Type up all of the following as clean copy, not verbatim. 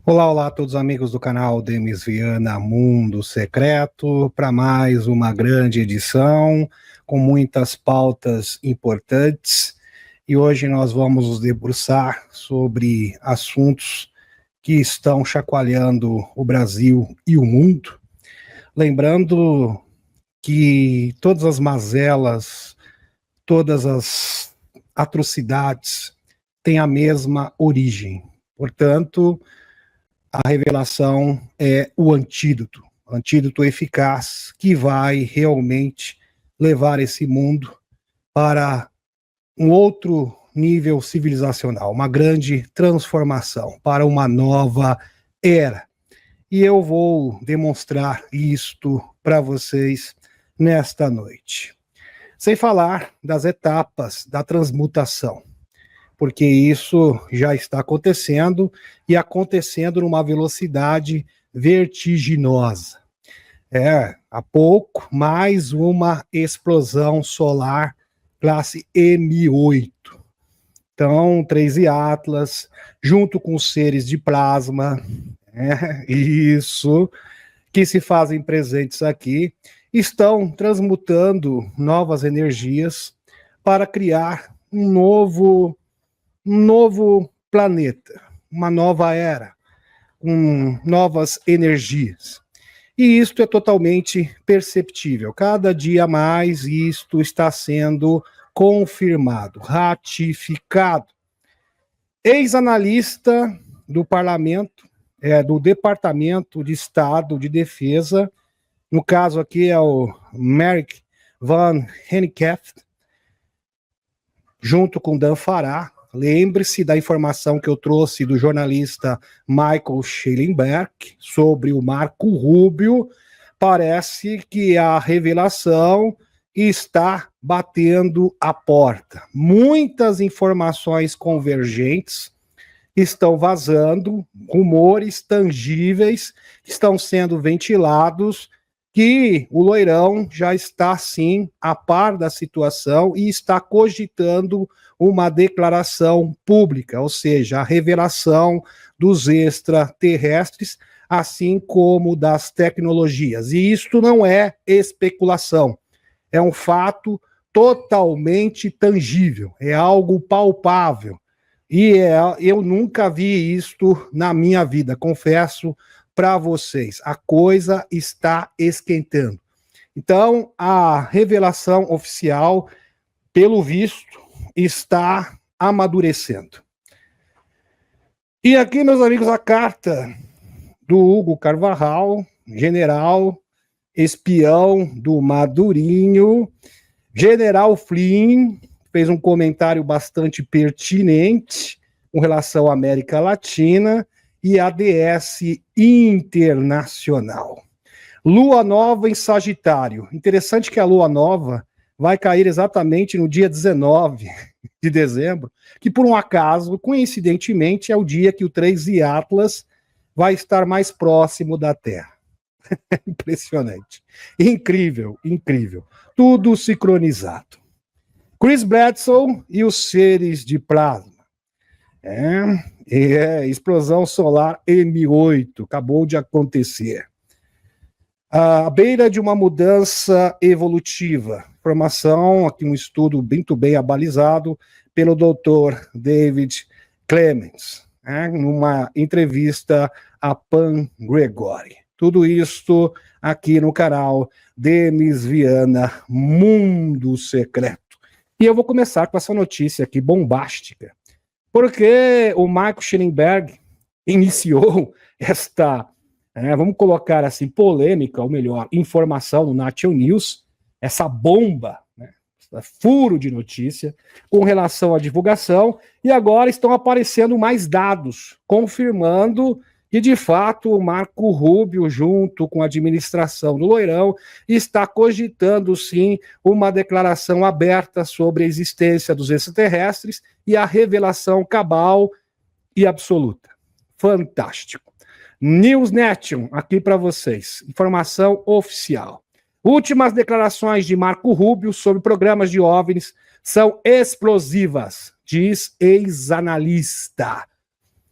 Olá, olá a todos os amigos do canal Denis Viana Mundo Secreto, para mais uma grande edição com muitas pautas importantes. E hoje nós vamos nos debruçar sobre assuntos que estão chacoalhando o Brasil e o mundo. Lembrando que todas as mazelas, todas as atrocidades têm a mesma origem. Portanto, a revelação é o antídoto eficaz que vai realmente levar esse mundo para um outro nível civilizacional, uma grande transformação, para uma nova era. E eu vou demonstrar isto para vocês nesta noite. Sem falar das etapas da transmutação, porque isso já está acontecendo e acontecendo numa velocidade vertiginosa. Há pouco, mais uma explosão solar classe M8. Então, 3 Atlas, junto com os seres de plasma, isso, que se fazem presentes aqui, estão transmutando novas energias para criar um novo planeta, uma nova era, com novas energias. E isto é totalmente perceptível. Cada dia mais isto está sendo confirmado, ratificado. Ex-analista do parlamento, do Departamento de Estado de Defesa, no caso aqui é o Merrick Van Hennickeff, junto com Dan Farah. Lembre-se da informação que eu trouxe do jornalista Michael Schellenberg sobre o Marco Rubio. Parece que a revelação está batendo a porta. Muitas informações convergentes estão vazando, rumores tangíveis estão sendo ventilados, que o Loirão já está, sim, a par da situação e está cogitando uma declaração pública, ou seja, a revelação dos extraterrestres, assim como das tecnologias. E isto não é especulação, é um fato totalmente tangível, é algo palpável. E eu nunca vi isto na minha vida, confesso para vocês, a coisa está esquentando. Então, a revelação oficial, pelo visto, está amadurecendo. E aqui, meus amigos, a carta do Hugo Carvajal, general, espião do Madurinho. General Flynn fez um comentário bastante pertinente com relação à América Latina e ADS internacional. Lua nova em Sagitário. Interessante que a lua nova vai cair exatamente no dia 19 de dezembro, que por um acaso, coincidentemente, é o dia que o 3 Atlas vai estar mais próximo da Terra. Impressionante. Incrível, incrível. Tudo sincronizado. Chris Bledsoe e os seres de plasma. Explosão solar M8, acabou de acontecer. À beira de uma mudança evolutiva. Informação, aqui um estudo muito bem abalizado pelo Dr. David Clemens, numa entrevista a Pan Gregory. Tudo isto aqui no canal Denis Viana Mundo Secreto. E eu vou começar com essa notícia aqui bombástica, porque o Michael Schellenberg iniciou esta, vamos colocar assim, polêmica, ou melhor, informação no National News, essa bomba, furo de notícia, com relação à divulgação, e agora estão aparecendo mais dados, confirmando que, de fato, o Marco Rubio, junto com a administração do Loirão, está cogitando, sim, uma declaração aberta sobre a existência dos extraterrestres e a revelação cabal e absoluta. Fantástico. News Nation, aqui para vocês. Informação oficial. Últimas declarações de Marco Rubio sobre programas de OVNIs são explosivas, diz ex-analista.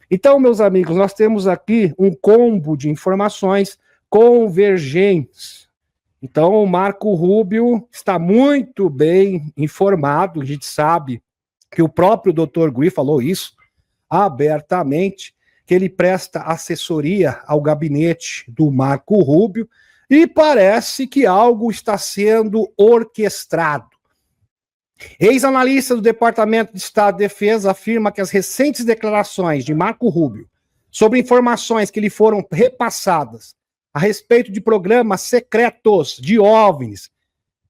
Então, meus amigos, nós temos aqui um combo de informações convergentes. Então, o Marco Rubio está muito bem informado, a gente sabe que o próprio Dr. Gui falou isso abertamente, que ele presta assessoria ao gabinete do Marco Rubio, e parece que algo está sendo orquestrado. Ex-analista do Departamento de Estado de Defesa afirma que as recentes declarações de Marco Rubio sobre informações que lhe foram repassadas a respeito de programas secretos de OVNIs,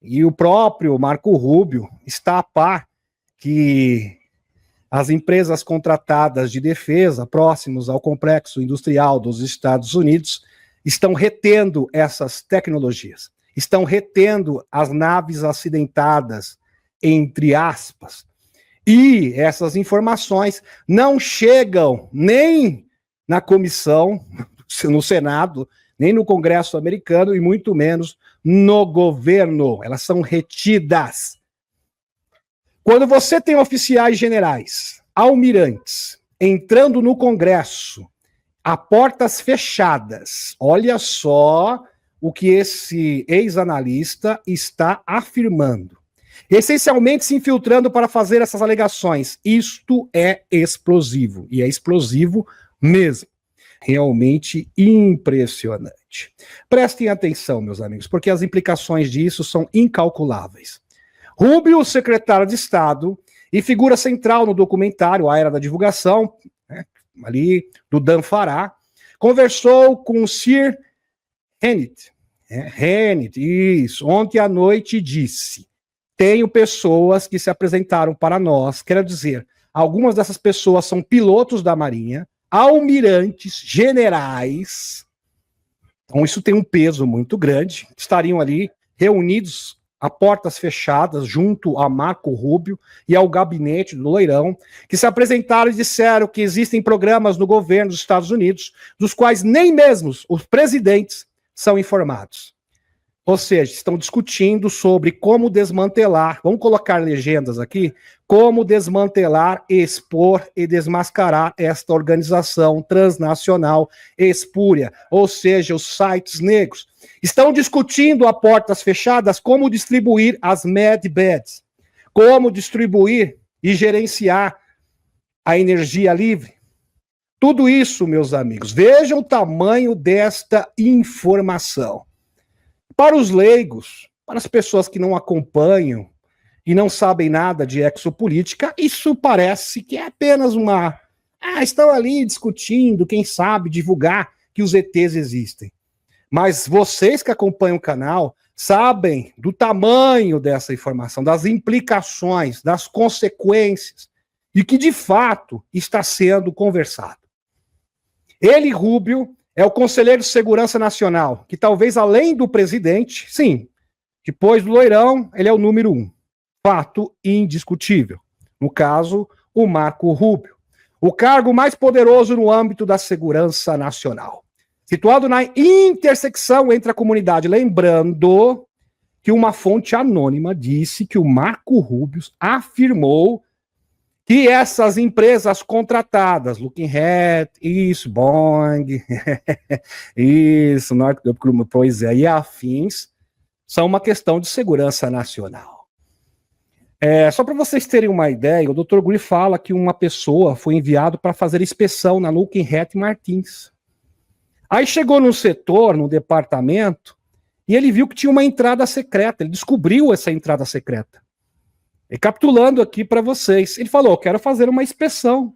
e o próprio Marco Rubio está a par que as empresas contratadas de defesa próximos ao complexo industrial dos Estados Unidos estão retendo essas tecnologias, estão retendo as naves acidentadas, entre aspas, e essas informações não chegam nem na comissão, no Senado, nem no Congresso americano, e muito menos no governo. Elas são retidas. Quando você tem oficiais generais, almirantes, entrando no Congresso, a portas fechadas, olha só o que esse ex-analista está afirmando. Essencialmente se infiltrando para fazer essas alegações. Isto é explosivo, e é explosivo mesmo. Realmente impressionante. Prestem atenção, meus amigos, porque as implicações disso são incalculáveis. Rubio, secretário de Estado e figura central no documentário A Era da Divulgação, né, ali do Dan Farah, conversou com Sir Hannity, isso, ontem à noite disse: tenho pessoas que se apresentaram para nós, quero dizer, algumas dessas pessoas são pilotos da Marinha, almirantes, generais, então isso tem um peso muito grande, estariam ali reunidos a portas fechadas, junto a Marco Rubio e ao gabinete do Loirão, que se apresentaram e disseram que existem programas no governo dos Estados Unidos, dos quais nem mesmo os presidentes são informados. Ou seja, estão discutindo sobre como desmantelar, vamos colocar legendas aqui, como desmantelar, expor e desmascarar esta organização transnacional espúria, ou seja, os sites negros. Estão discutindo a portas fechadas como distribuir as medbeds, como distribuir e gerenciar a energia livre. Tudo isso, meus amigos, vejam o tamanho desta informação. Para os leigos, para as pessoas que não acompanham e não sabem nada de exopolítica, isso parece que é apenas uma... estão ali discutindo, quem sabe, divulgar que os ETs existem. Mas vocês que acompanham o canal sabem do tamanho dessa informação, das implicações, das consequências, e que de fato está sendo conversado. Ele, Rubio, é o conselheiro de segurança nacional, que talvez além do presidente, sim, depois do Loirão, ele é o número 1. Fato indiscutível. No caso, o Marco Rubio. O cargo mais poderoso no âmbito da segurança nacional. Situado na intersecção entre a comunidade. Lembrando que uma fonte anônima disse que o Marco Rubio afirmou que essas empresas contratadas, Looking Hat, isso, Boeing, isso, pois é, e afins, são uma questão de segurança nacional. Só para vocês terem uma ideia, o Dr. Gui fala que uma pessoa foi enviado para fazer inspeção na Looking Hat Martins. Aí chegou no setor, no departamento, e ele viu que tinha uma entrada secreta, ele descobriu essa entrada secreta. Recapitulando aqui para vocês, ele falou, quero fazer uma inspeção.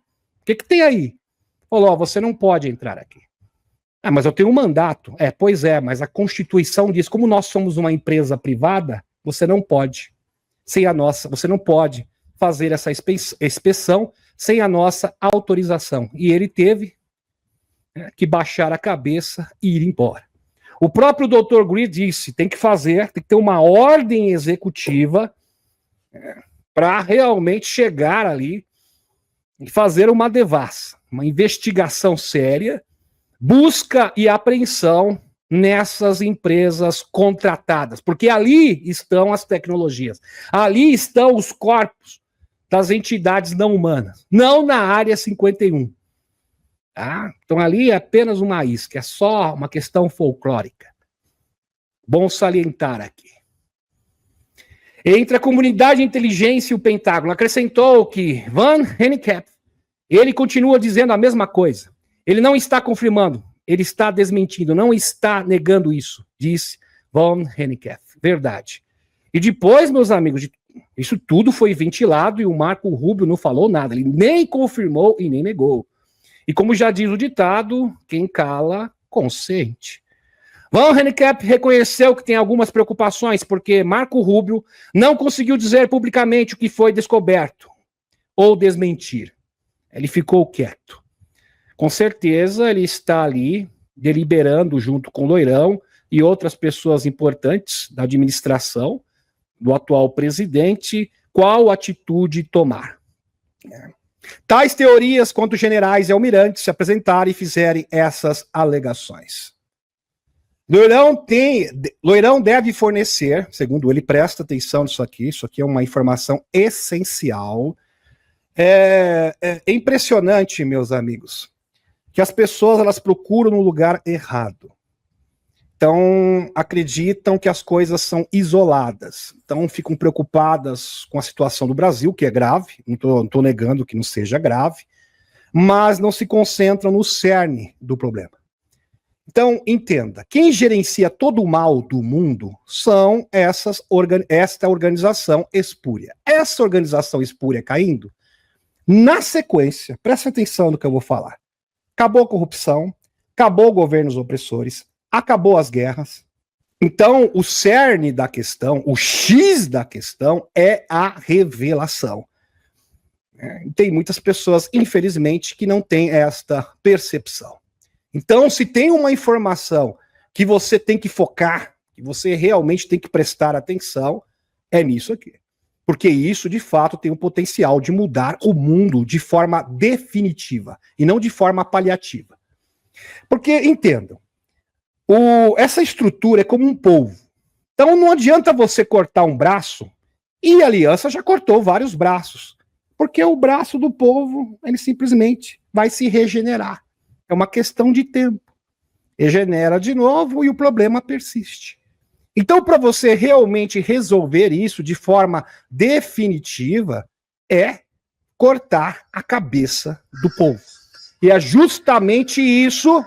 O que tem aí? Falou, você não pode entrar aqui. Mas eu tenho um mandato. Pois é, mas a Constituição diz, como nós somos uma empresa privada, você não pode. Você não pode fazer essa inspeção sem a nossa autorização. E ele teve que baixar a cabeça e ir embora. O próprio Dr. Gui disse, tem que ter uma ordem executiva para realmente chegar ali e fazer uma devassa, uma investigação séria, busca e apreensão nessas empresas contratadas, porque ali estão as tecnologias, ali estão os corpos das entidades não humanas, não na área 51. Tá? Então ali é apenas uma isca, é só uma questão folclórica. Bom salientar aqui. Entre a comunidade de inteligência e o Pentágono, acrescentou que Van Hennicap, ele continua dizendo a mesma coisa. Ele não está confirmando, ele está desmentindo, não está negando isso, disse Van Hennicap. Verdade. E depois, meus amigos, isso tudo foi ventilado e o Marco Rubio não falou nada. Ele nem confirmou e nem negou. E como já diz o ditado, quem cala, consente. Van Hennicap reconheceu que tem algumas preocupações, porque Marco Rubio não conseguiu dizer publicamente o que foi descoberto ou desmentir. Ele ficou quieto. Com certeza ele está ali deliberando junto com o Loirão e outras pessoas importantes da administração do atual presidente qual atitude tomar. Tais teorias contra os generais e almirantes se apresentarem e fizerem essas alegações. Loirão deve fornecer, segundo ele, presta atenção nisso aqui é uma informação essencial. É impressionante, meus amigos, que as pessoas elas procuram no lugar errado. Então, acreditam que as coisas são isoladas. Então, ficam preocupadas com a situação do Brasil, que é grave, não estou negando que não seja grave, mas não se concentram no cerne do problema. Então, entenda, quem gerencia todo o mal do mundo são esta organização espúria. Essa organização espúria caindo, na sequência, presta atenção no que eu vou falar. Acabou a corrupção, acabou governos opressores, acabou as guerras. Então, o cerne da questão, o X da questão é a revelação. Tem muitas pessoas, infelizmente, que não têm esta percepção. Então, se tem uma informação que você tem que focar, que você realmente tem que prestar atenção, é nisso aqui. Porque isso, de fato, tem o potencial de mudar o mundo de forma definitiva e não de forma paliativa. Porque, entendam, essa estrutura é como um polvo. Então, não adianta você cortar um braço e a aliança já cortou vários braços. Porque o braço do polvo, ele simplesmente vai se regenerar. É uma questão de tempo. Regenera de novo e o problema persiste. Então, para você realmente resolver isso de forma definitiva, é cortar a cabeça do povo. E é justamente isso...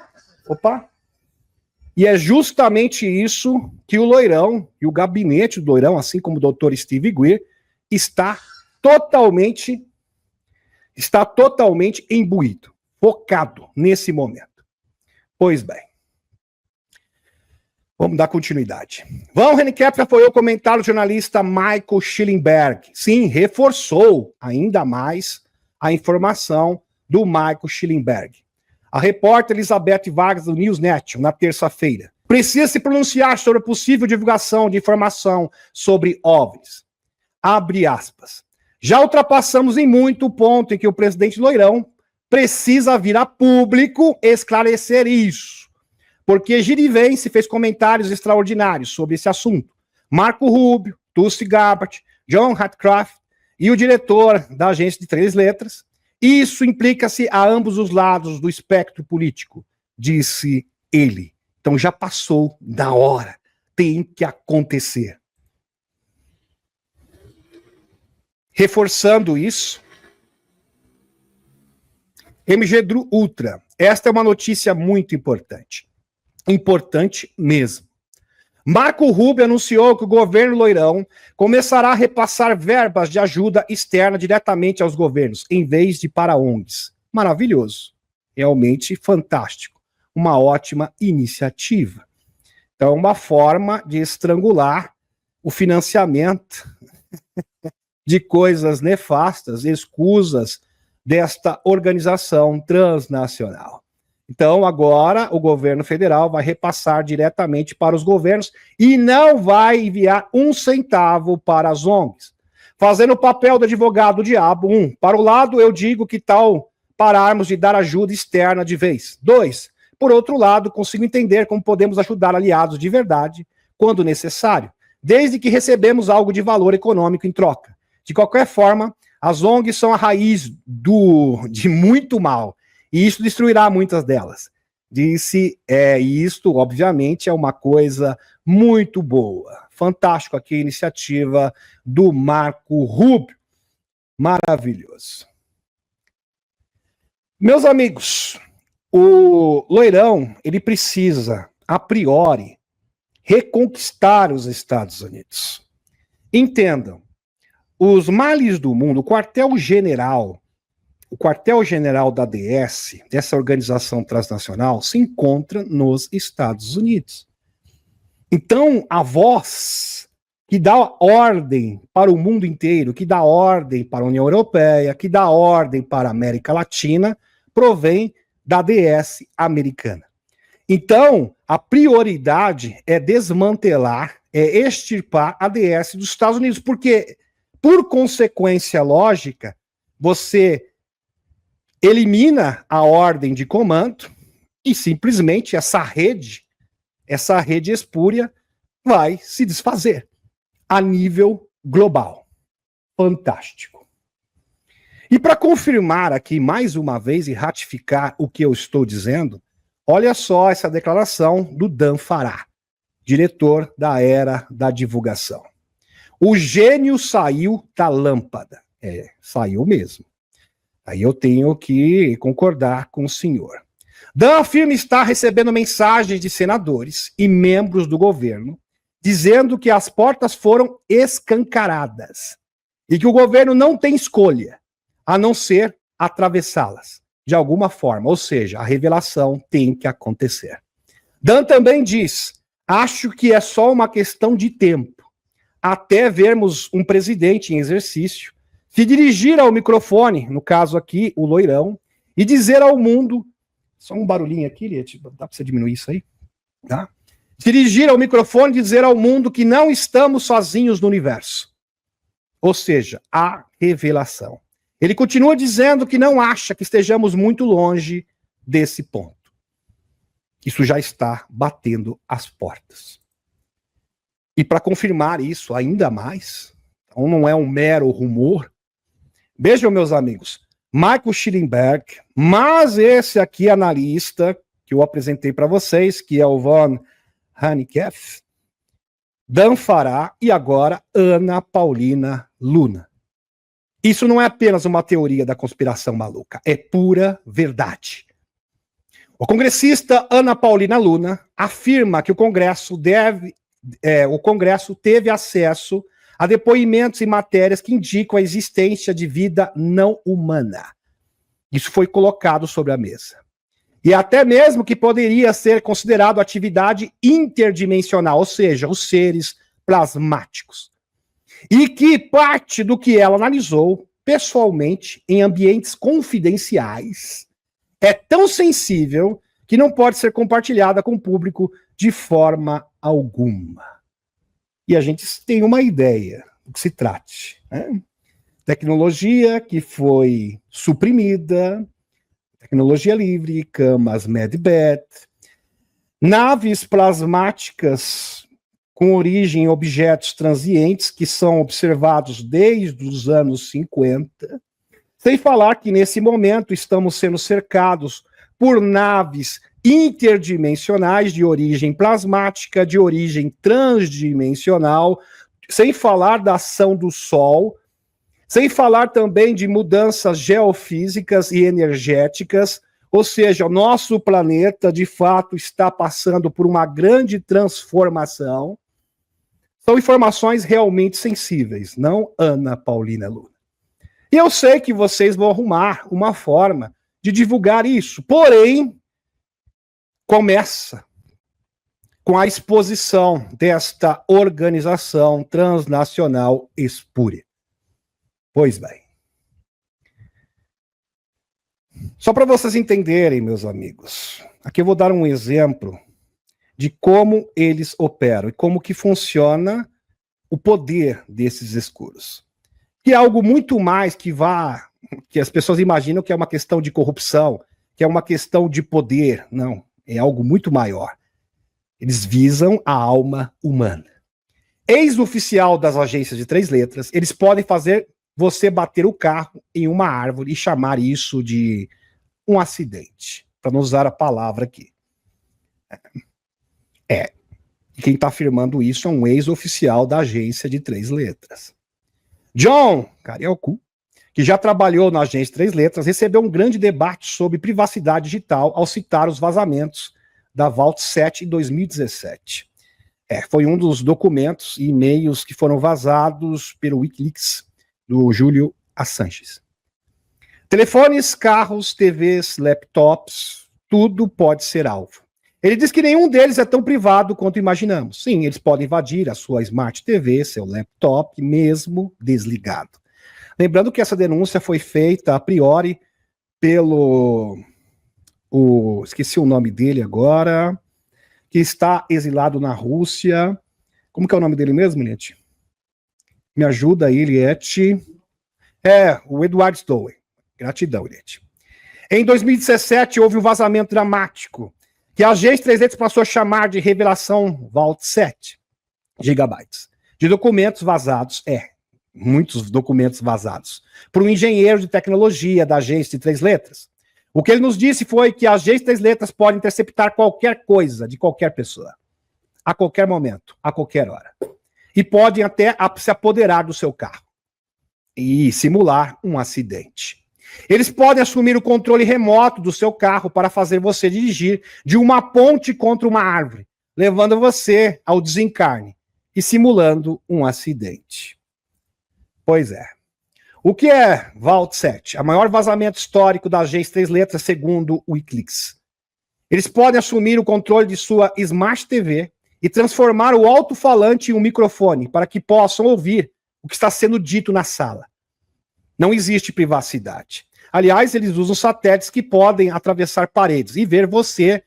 E é justamente isso que o Loirão e o gabinete do Loirão, assim como o Dr. Steve Greer, está totalmente imbuído, focado nesse momento. Pois bem, vamos dar continuidade. Van Hennicap apoiou o comentário do jornalista Michael Schellenberg. Sim, reforçou ainda mais a informação do Michael Schellenberg. A repórter Elizabeth Vargas do Newsnet, na terça-feira, precisa se pronunciar sobre a possível divulgação de informação sobre OVNIs. Abre aspas. Já ultrapassamos em muito o ponto em que o presidente Loirão precisa vir a público esclarecer isso. Porque Girivense fez comentários extraordinários sobre esse assunto. Marco Rubio, Tulsi Gabbard, John Ratcliffe e o diretor da agência de 3 letras. Isso implica-se a ambos os lados do espectro político, disse ele. Então já passou da hora. Tem que acontecer. Reforçando isso, MG Ultra. Esta é uma notícia muito importante. Importante mesmo. Marco Rubio anunciou que o governo Loirão começará a repassar verbas de ajuda externa diretamente aos governos, em vez de para ONGs. Maravilhoso. Realmente fantástico. Uma ótima iniciativa. Então, uma forma de estrangular o financiamento de coisas nefastas, escusas desta organização transnacional. Então, agora, o governo federal vai repassar diretamente para os governos e não vai enviar 1 centavo para as ONGs. Fazendo o papel do advogado do diabo, 1. Para o lado, eu digo que tal pararmos de dar ajuda externa de vez. 2. Por outro lado, consigo entender como podemos ajudar aliados de verdade, quando necessário, desde que recebemos algo de valor econômico em troca. De qualquer forma, as ONGs são a raiz de muito mal. e isso destruirá muitas delas. Disse, isto, obviamente, é uma coisa muito boa. Fantástico aqui a iniciativa do Marco Rubio. Maravilhoso. Meus amigos, o Loirão, ele precisa, a priori, reconquistar os Estados Unidos. Entendam, os males do mundo, o quartel-general da DS, dessa organização transnacional, se encontra nos Estados Unidos. Então, a voz que dá ordem para o mundo inteiro, que dá ordem para a União Europeia, que dá ordem para a América Latina, provém da DS americana. Então, a prioridade é desmantelar, é extirpar a DS dos Estados Unidos, porque, por consequência lógica, você elimina a ordem de comando e simplesmente essa rede espúria vai se desfazer a nível global. Fantástico. E para confirmar aqui mais uma vez e ratificar o que eu estou dizendo, olha só essa declaração do Dan Farah, diretor da Era da Divulgação. O gênio saiu da lâmpada. Saiu mesmo. Aí eu tenho que concordar com o senhor. Dan afirma estar recebendo mensagens de senadores e membros do governo dizendo que as portas foram escancaradas e que o governo não tem escolha a não ser atravessá-las de alguma forma, ou seja, a revelação tem que acontecer. Dan também diz, acho que é só uma questão de tempo até vermos um presidente em exercício se dirigir ao microfone, no caso aqui, o Loirão, e dizer ao mundo, só um barulhinho aqui, dá para você diminuir isso aí? Tá? Dirigir ao microfone e dizer ao mundo que não estamos sozinhos no universo. Ou seja, a revelação. Ele continua dizendo que não acha que estejamos muito longe desse ponto. Isso já está batendo as portas. E para confirmar isso ainda mais, então não é um mero rumor, vejam, meus amigos, Michael Schellenberg, mas esse aqui analista que eu apresentei para vocês, que é o Von Hanekeff, Dan Farah e agora Ana Paulina Luna. Isso não é apenas uma teoria da conspiração maluca, é pura verdade. O congressista Ana Paulina Luna afirma que o Congresso teve acesso a depoimentos e matérias que indicam a existência de vida não humana. Isso foi colocado sobre a mesa. E até mesmo que poderia ser considerado atividade interdimensional, ou seja, os seres plasmáticos. E que parte do que ela analisou pessoalmente em ambientes confidenciais é tão sensível que não pode ser compartilhada com o público de forma alguma. E a gente tem uma ideia do que se trate. Né? Tecnologia que foi suprimida, tecnologia livre, camas MedBed, naves plasmáticas com origem em objetos transientes que são observados desde os anos 50, sem falar que nesse momento estamos sendo cercados por naves interdimensionais de origem plasmática, de origem transdimensional, sem falar da ação do Sol, sem falar também de mudanças geofísicas e energéticas, ou seja, o nosso planeta de fato está passando por uma grande transformação. São informações realmente sensíveis, não Ana Paulina Luna. E eu sei que vocês vão arrumar uma forma de divulgar isso, porém, começa com a exposição desta organização transnacional espúria. Pois bem. Só para vocês entenderem, meus amigos, aqui eu vou dar um exemplo de como eles operam e como que funciona o poder desses escuros. Que é algo muito mais que as pessoas imaginam que é uma questão de corrupção, que é uma questão de poder. Não, é algo muito maior. Eles visam a alma humana. Ex-oficial das agências de 3 letras, eles podem fazer você bater o carro em uma árvore e chamar isso de um acidente, para não usar a palavra aqui. E quem está afirmando isso é um ex-oficial da agência de 3 letras. John Cariocu, que já trabalhou na agência de 3 letras, recebeu um grande debate sobre privacidade digital ao citar os vazamentos da Vault 7 em 2017. Foi um dos documentos e e-mails que foram vazados pelo Wikileaks do Julian Assange. Telefones, carros, TVs, laptops, tudo pode ser alvo. Ele diz que nenhum deles é tão privado quanto imaginamos. Sim, eles podem invadir a sua Smart TV, seu laptop, mesmo desligado. Lembrando que essa denúncia foi feita a priori pelo... esqueci o nome dele agora, que está exilado na Rússia. Como que é o nome dele mesmo, Liette? Me ajuda aí, Liette. O Edward Snowden. Gratidão, Liette. Em 2017, houve um vazamento dramático que a agência 3 letras passou a chamar de revelação Vault 7 gigabytes de documentos vazados, muitos documentos vazados, por um engenheiro de tecnologia da agência de 3 letras. O que ele nos disse foi que a agência de 3 letras pode interceptar qualquer coisa de qualquer pessoa, a qualquer momento, a qualquer hora. E podem até se apoderar do seu carro e simular um acidente. Eles podem assumir o controle remoto do seu carro para fazer você dirigir de uma ponte contra uma árvore, levando você ao desencarne e simulando um acidente. Pois é. O que é Vault 7? A maior vazamento histórico da agência 3 letras, segundo o Wikileaks. Eles podem assumir o controle de sua Smart TV e transformar o alto-falante em um microfone para que possam ouvir o que está sendo dito na sala. Não existe privacidade. Aliás, eles usam satélites que podem atravessar paredes e ver você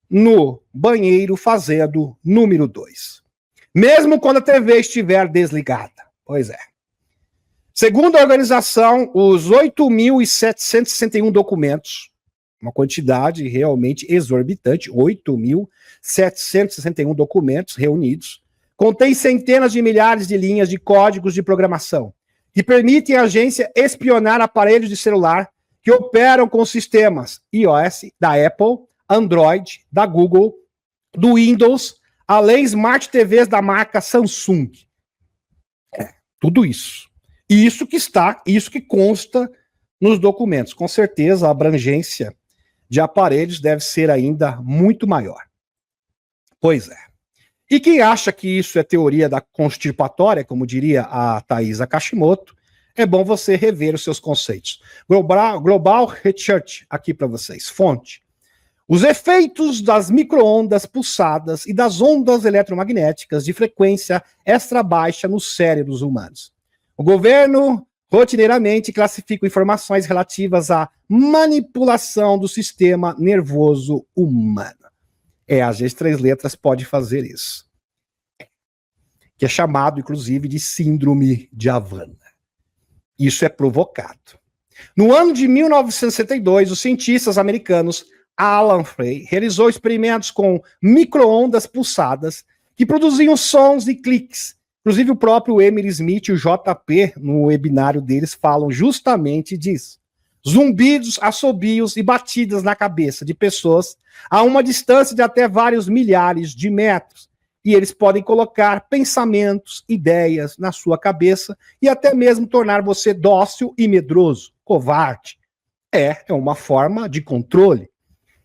no banheiro fazendo número 2. Mesmo quando a TV estiver desligada. Pois é. Segundo a organização, os 8.761 documentos, uma quantidade realmente exorbitante, 8.761 documentos reunidos, contém centenas de milhares de linhas de códigos de programação, que permitem à agência espionar aparelhos de celular que operam com sistemas iOS, da Apple, Android, da Google, do Windows, além Smart TVs da marca Samsung. Tudo isso. E isso que consta nos documentos. Com certeza a abrangência de aparelhos deve ser ainda muito maior. Pois é. E quem acha que isso é teoria da constipatória, como diria a Thaisa Kashimoto, é bom você rever os seus conceitos. Global Research, aqui para vocês, fonte. Os efeitos das micro-ondas pulsadas e das ondas eletromagnéticas de frequência extra baixa nos cérebros humanos. O governo rotineiramente classifica informações relativas à manipulação do sistema nervoso humano. A agência 3 letras pode fazer isso. Que é chamado, inclusive, de síndrome de Havana. Isso é provocado. No ano de 1962, os cientistas americanos Alan Frey realizou experimentos com micro-ondas pulsadas que produziam sons e cliques. Inclusive o próprio Emily Smith e o JP, no webinário deles, falam justamente disso. Zumbidos, assobios e batidas na cabeça de pessoas a uma distância de até vários milhares de metros. E eles podem colocar pensamentos, ideias na sua cabeça e até mesmo tornar você dócil e medroso, covarde. É uma forma de controle.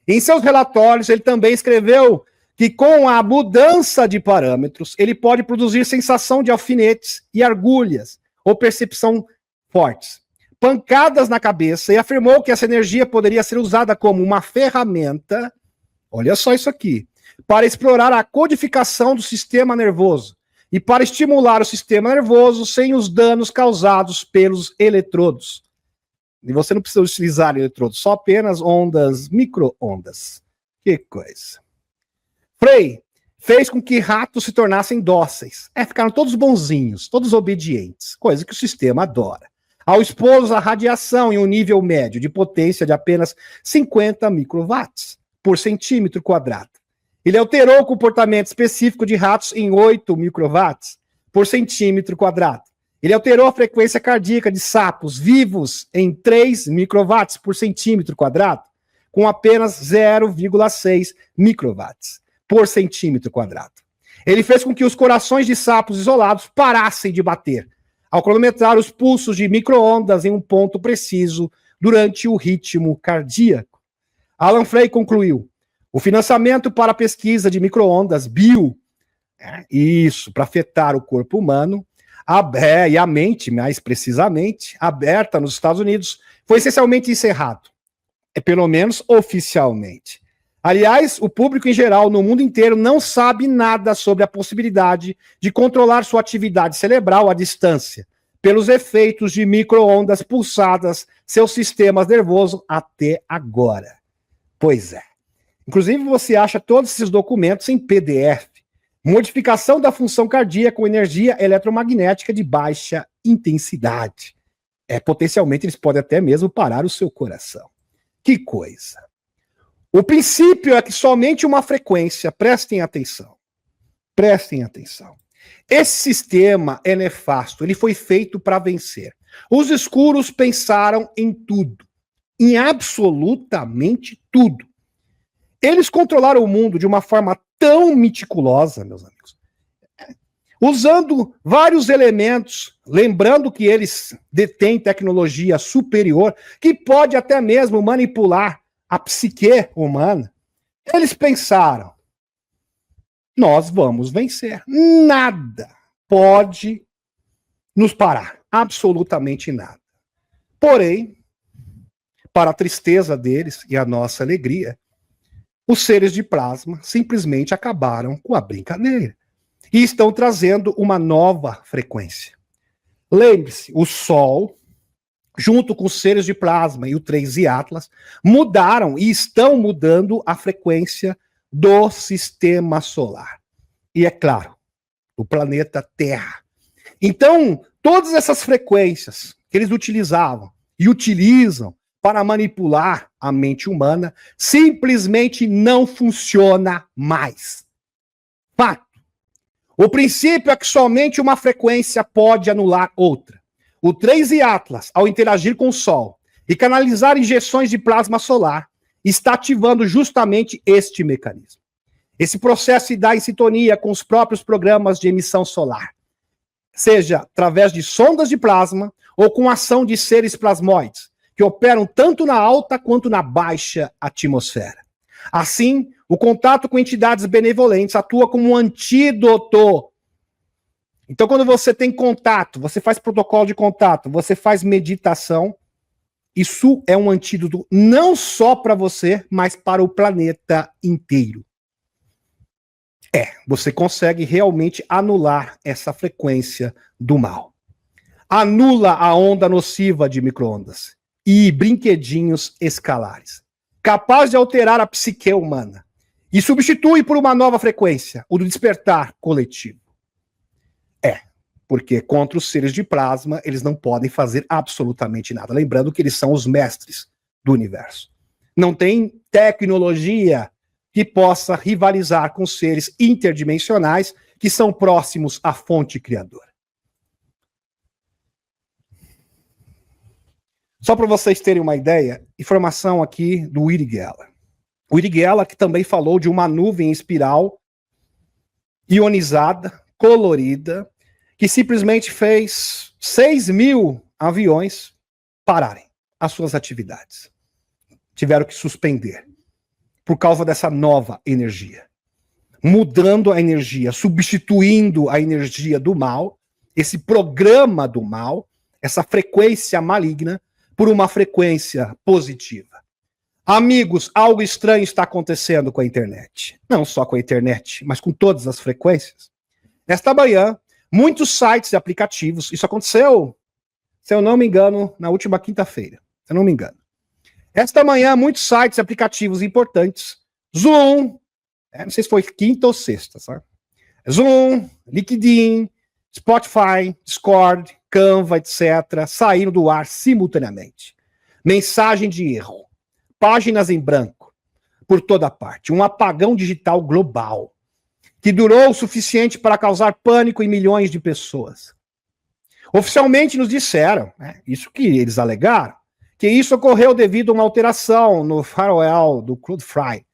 Em seus relatórios, ele também escreveu que com a mudança de parâmetros, ele pode produzir sensação de alfinetes e agulhas, ou percepção fortes, pancadas na cabeça, e afirmou que essa energia poderia ser usada como uma ferramenta, olha só isso aqui, para explorar a codificação do sistema nervoso e para estimular o sistema nervoso sem os danos causados pelos eletrodos. E você não precisa utilizar eletrodos, só apenas ondas, micro-ondas. Que coisa. Frey fez com que ratos se tornassem dóceis. Ficaram todos bonzinhos, todos obedientes, coisa que o sistema adora. Ao expô-los à radiação em um nível médio de potência de apenas 50 microwatts por centímetro quadrado. Ele alterou o comportamento específico de ratos em 8 microwatts por centímetro quadrado. Ele alterou a frequência cardíaca de sapos vivos em 3 microwatts por centímetro quadrado, com apenas 0,6 microwatts por centímetro quadrado. Ele fez com que os corações de sapos isolados parassem de bater, ao cronometrar os pulsos de micro-ondas em um ponto preciso durante o ritmo cardíaco. Alan Frey concluiu: o financiamento para a pesquisa de micro-ondas bio, isso, para afetar o corpo humano, e a mente, mais precisamente, aberta nos Estados Unidos, foi essencialmente encerrado, pelo menos oficialmente. Aliás, o público em geral, no mundo inteiro, não sabe nada sobre a possibilidade de controlar sua atividade cerebral à distância, pelos efeitos de micro-ondas pulsadas, seus sistemas nervosos até agora. Pois é. Inclusive, você acha todos esses documentos em PDF. Modificação da função cardíaca com energia eletromagnética de baixa intensidade. Potencialmente, eles podem até mesmo parar o seu coração. Que coisa. O princípio é que somente uma frequência, prestem atenção. Esse sistema é nefasto, ele foi feito para vencer. Os escuros pensaram em tudo, em absolutamente tudo. Eles controlaram o mundo de uma forma tão meticulosa, meus amigos, usando vários elementos, lembrando que eles detêm tecnologia superior, que pode até mesmo manipular a psique humana. Eles pensaram: nós vamos vencer. Nada pode nos parar. Absolutamente nada. Porém, para a tristeza deles e a nossa alegria, os seres de plasma simplesmente acabaram com a brincadeira e estão trazendo uma nova frequência. Lembre-se, o Sol, junto com os seres de plasma e o 3 Atlas, mudaram e estão mudando a frequência do sistema solar. E é claro, o planeta Terra. Então, todas essas frequências que eles utilizavam e utilizam para manipular a mente humana, simplesmente não funciona mais. Fato. O princípio é que somente uma frequência pode anular outra. O 3 Atlas, ao interagir com o Sol e canalizar injeções de plasma solar, está ativando justamente este mecanismo. Esse processo se dá em sintonia com os próprios programas de emissão solar, seja através de sondas de plasma ou com a ação de seres plasmóides, que operam tanto na alta quanto na baixa atmosfera. Assim, o contato com entidades benevolentes atua como um antídoto. Então, quando você tem contato, você faz protocolo de contato, você faz meditação, isso é um antídoto não só para você, mas para o planeta inteiro. Você consegue realmente anular essa frequência do mal. Anula a onda nociva de micro-ondas e brinquedinhos escalares, capaz de alterar a psique humana, e substitui por uma nova frequência, o do despertar coletivo. Porque contra os seres de plasma, eles não podem fazer absolutamente nada. Lembrando que eles são os mestres do universo. Não tem tecnologia que possa rivalizar com seres interdimensionais que são próximos à fonte criadora. Só para vocês terem uma ideia, informação aqui do Uri Geller. O Uri Geller que também falou de uma nuvem em espiral ionizada, colorida, que simplesmente fez 6.000 aviões pararem as suas atividades. Tiveram que suspender por causa dessa nova energia. Mudando a energia, substituindo a energia do mal, esse programa do mal, essa frequência maligna, por uma frequência positiva. Amigos, algo estranho está acontecendo com a internet. Não só com a internet, mas com todas as frequências. Nesta manhã, muitos sites e aplicativos, isso aconteceu, se eu não me engano, na última quinta-feira, se eu não me engano. Esta manhã, muitos sites e aplicativos importantes, Zoom, não sei se foi quinta ou sexta, sabe? Zoom, LinkedIn, Spotify, Discord, Canva, etc., saíram do ar simultaneamente. Mensagem de erro, páginas em branco, por toda parte, um apagão digital global, que durou o suficiente para causar pânico em milhões de pessoas. Oficialmente nos disseram, né, isso que eles alegaram, que isso ocorreu devido a uma alteração no firewall do CloudFree,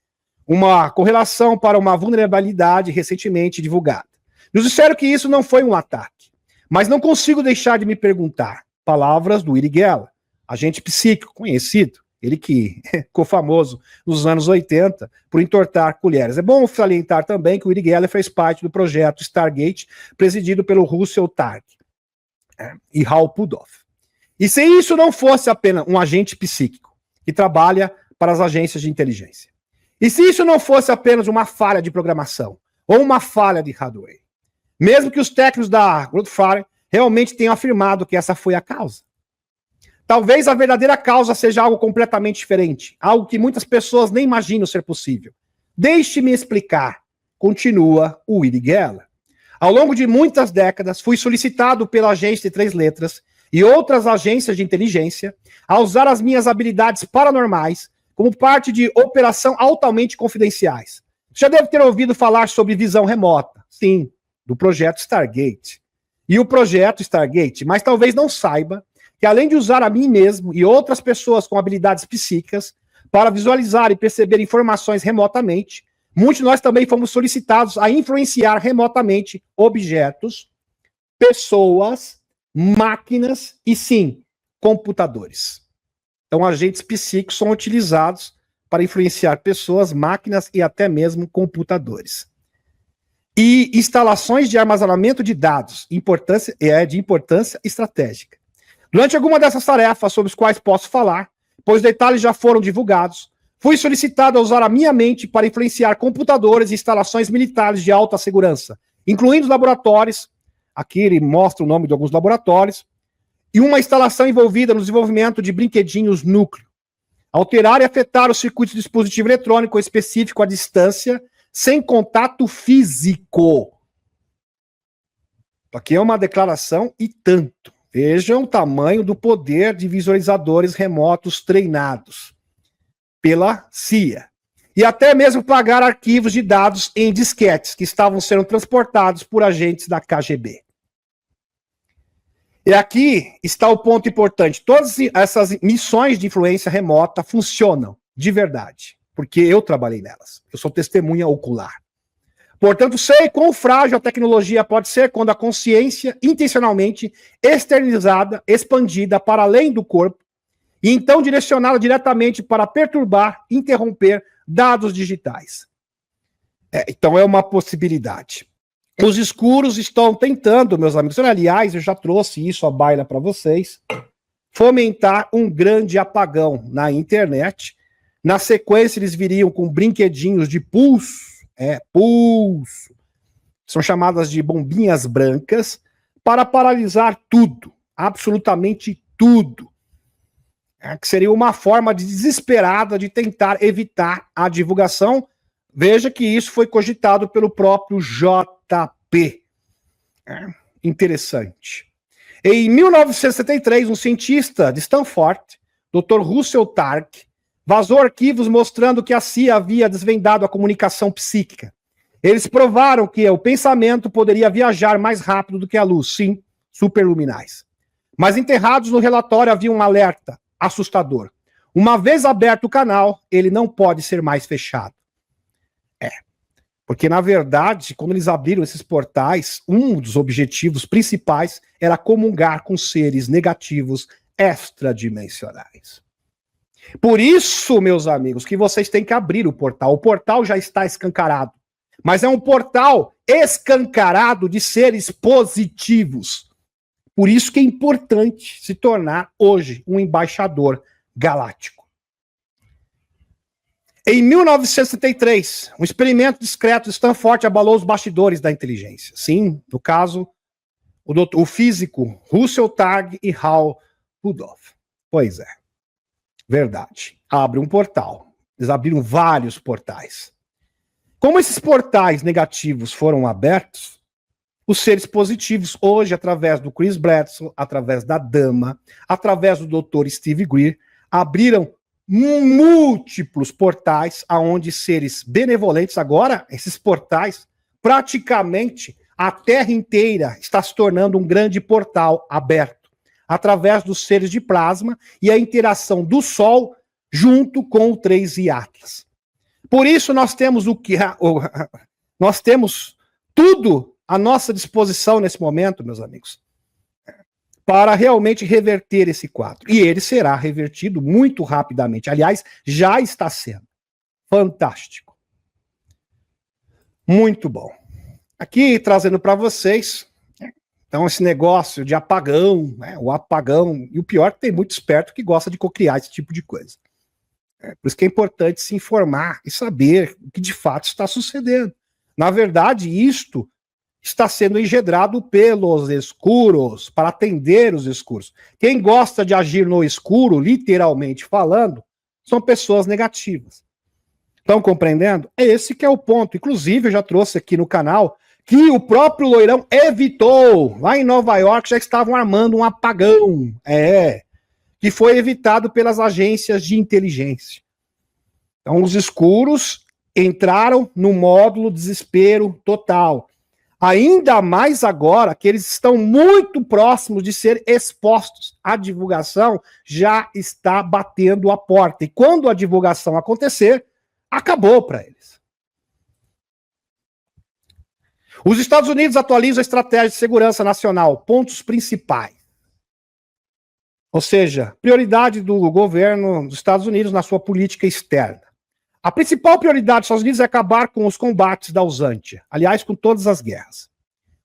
uma correlação para uma vulnerabilidade recentemente divulgada. Nos disseram que isso não foi um ataque, mas não consigo deixar de me perguntar, palavras do Uri Geller, agente psíquico conhecido, ele que ficou famoso nos anos 80 por entortar colheres. É bom salientar também que o Uri Geller fez parte do projeto Stargate, presidido pelo Russell Targ e Hal Puthoff. E se isso não fosse apenas um agente psíquico que trabalha para as agências de inteligência, e se isso não fosse apenas uma falha de programação ou uma falha de hardware, mesmo que os técnicos da CloudFree realmente tenham afirmado que essa foi a causa, talvez a verdadeira causa seja algo completamente diferente, algo que muitas pessoas nem imaginam ser possível. Deixe-me explicar, continua o Uri Geller. Ao longo de muitas décadas, fui solicitado pela agência de 3 letras e outras agências de inteligência a usar as minhas habilidades paranormais como parte de operação altamente confidenciais. Já deve ter ouvido falar sobre visão remota. Sim, do projeto Stargate. E o projeto Stargate, mas talvez não saiba que além de usar a mim mesmo e outras pessoas com habilidades psíquicas para visualizar e perceber informações remotamente, muitos de nós também fomos solicitados a influenciar remotamente objetos, pessoas, máquinas e, sim, computadores. Então, agentes psíquicos são utilizados para influenciar pessoas, máquinas e até mesmo computadores. E instalações de armazenamento de dados, de importância estratégica. Durante alguma dessas tarefas sobre as quais posso falar, pois detalhes já foram divulgados, fui solicitado a usar a minha mente para influenciar computadores e instalações militares de alta segurança, incluindo laboratórios, aqui ele mostra o nome de alguns laboratórios, e uma instalação envolvida no desenvolvimento de brinquedinhos núcleo. Alterar e afetar o circuito do dispositivo eletrônico específico à distância, sem contato físico. Aqui é uma declaração e tanto. Vejam o tamanho do poder de visualizadores remotos treinados pela CIA. E até mesmo pagar arquivos de dados em disquetes que estavam sendo transportados por agentes da KGB. E aqui está o ponto importante. Todas essas missões de influência remota funcionam de verdade, porque eu trabalhei nelas. Eu sou testemunha ocular. Portanto, sei quão frágil a tecnologia pode ser quando a consciência, intencionalmente externalizada, expandida para além do corpo, e então direcionada diretamente para perturbar, interromper dados digitais. Então é uma possibilidade. Os escuros estão tentando, meus amigos, aliás, eu já trouxe isso à baila para vocês, fomentar um grande apagão na internet. Na sequência, eles viriam com brinquedinhos de pulso, pulso, são chamadas de bombinhas brancas, para paralisar tudo, absolutamente tudo. Que seria uma forma desesperada de tentar evitar a divulgação. Veja que isso foi cogitado pelo próprio JP. Interessante. Em 1973, um cientista de Stanford, Dr. Russell Targ, vazou arquivos mostrando que a CIA havia desvendado a comunicação psíquica. Eles provaram que o pensamento poderia viajar mais rápido do que a luz, sim, superluminais. Mas enterrados no relatório havia um alerta assustador. Uma vez aberto o canal, ele não pode ser mais fechado. Porque, na verdade, quando eles abriram esses portais, um dos objetivos principais era comungar com seres negativos extradimensionais. Por isso, meus amigos, que vocês têm que abrir o portal. O portal já está escancarado. Mas é um portal escancarado de seres positivos. Por isso que é importante se tornar hoje um embaixador galáctico. Em 1973, um experimento discreto de Stanford abalou os bastidores da inteligência. Sim, no caso, o físico Russell Targ e Hal Puthoff. Pois é, verdade. Abre um portal. Eles abriram vários portais. Como esses portais negativos foram abertos, os seres positivos, hoje, através do Chris Bledsoe, através da Dama, através do Dr. Steve Greer, abriram múltiplos portais aonde seres benevolentes, agora, esses portais, praticamente a Terra inteira está se tornando um grande portal aberto, através dos seres de plasma e a interação do Sol junto com o 3i Atlas. Por isso nós temos nós temos tudo à nossa disposição nesse momento, meus amigos, para realmente reverter esse quadro. E ele será revertido muito rapidamente. Aliás, já está sendo. Fantástico. Muito bom. Aqui, trazendo para vocês, então, esse negócio de apagão, né, o apagão, e o pior é que tem muito esperto que gosta de cocriar esse tipo de coisa. Por isso que é importante se informar e saber o que de fato está sucedendo. Na verdade, isto está sendo engendrado pelos escuros, para atender os escuros. Quem gosta de agir no escuro, literalmente falando, são pessoas negativas. Estão compreendendo? Esse que é o ponto. Inclusive, eu já trouxe aqui no canal que o próprio Loirão evitou. Lá em Nova York já estavam armando um apagão. Que foi evitado pelas agências de inteligência. Então, os escuros entraram no módulo desespero total. Ainda mais agora que eles estão muito próximos de ser expostos. A divulgação já está batendo a porta. E quando a divulgação acontecer, acabou para eles. Os Estados Unidos atualizam a estratégia de segurança nacional. Pontos principais. Ou seja, prioridade do governo dos Estados Unidos na sua política externa. A principal prioridade dos Estados Unidos é acabar com os combates da ausência. Aliás, com todas as guerras.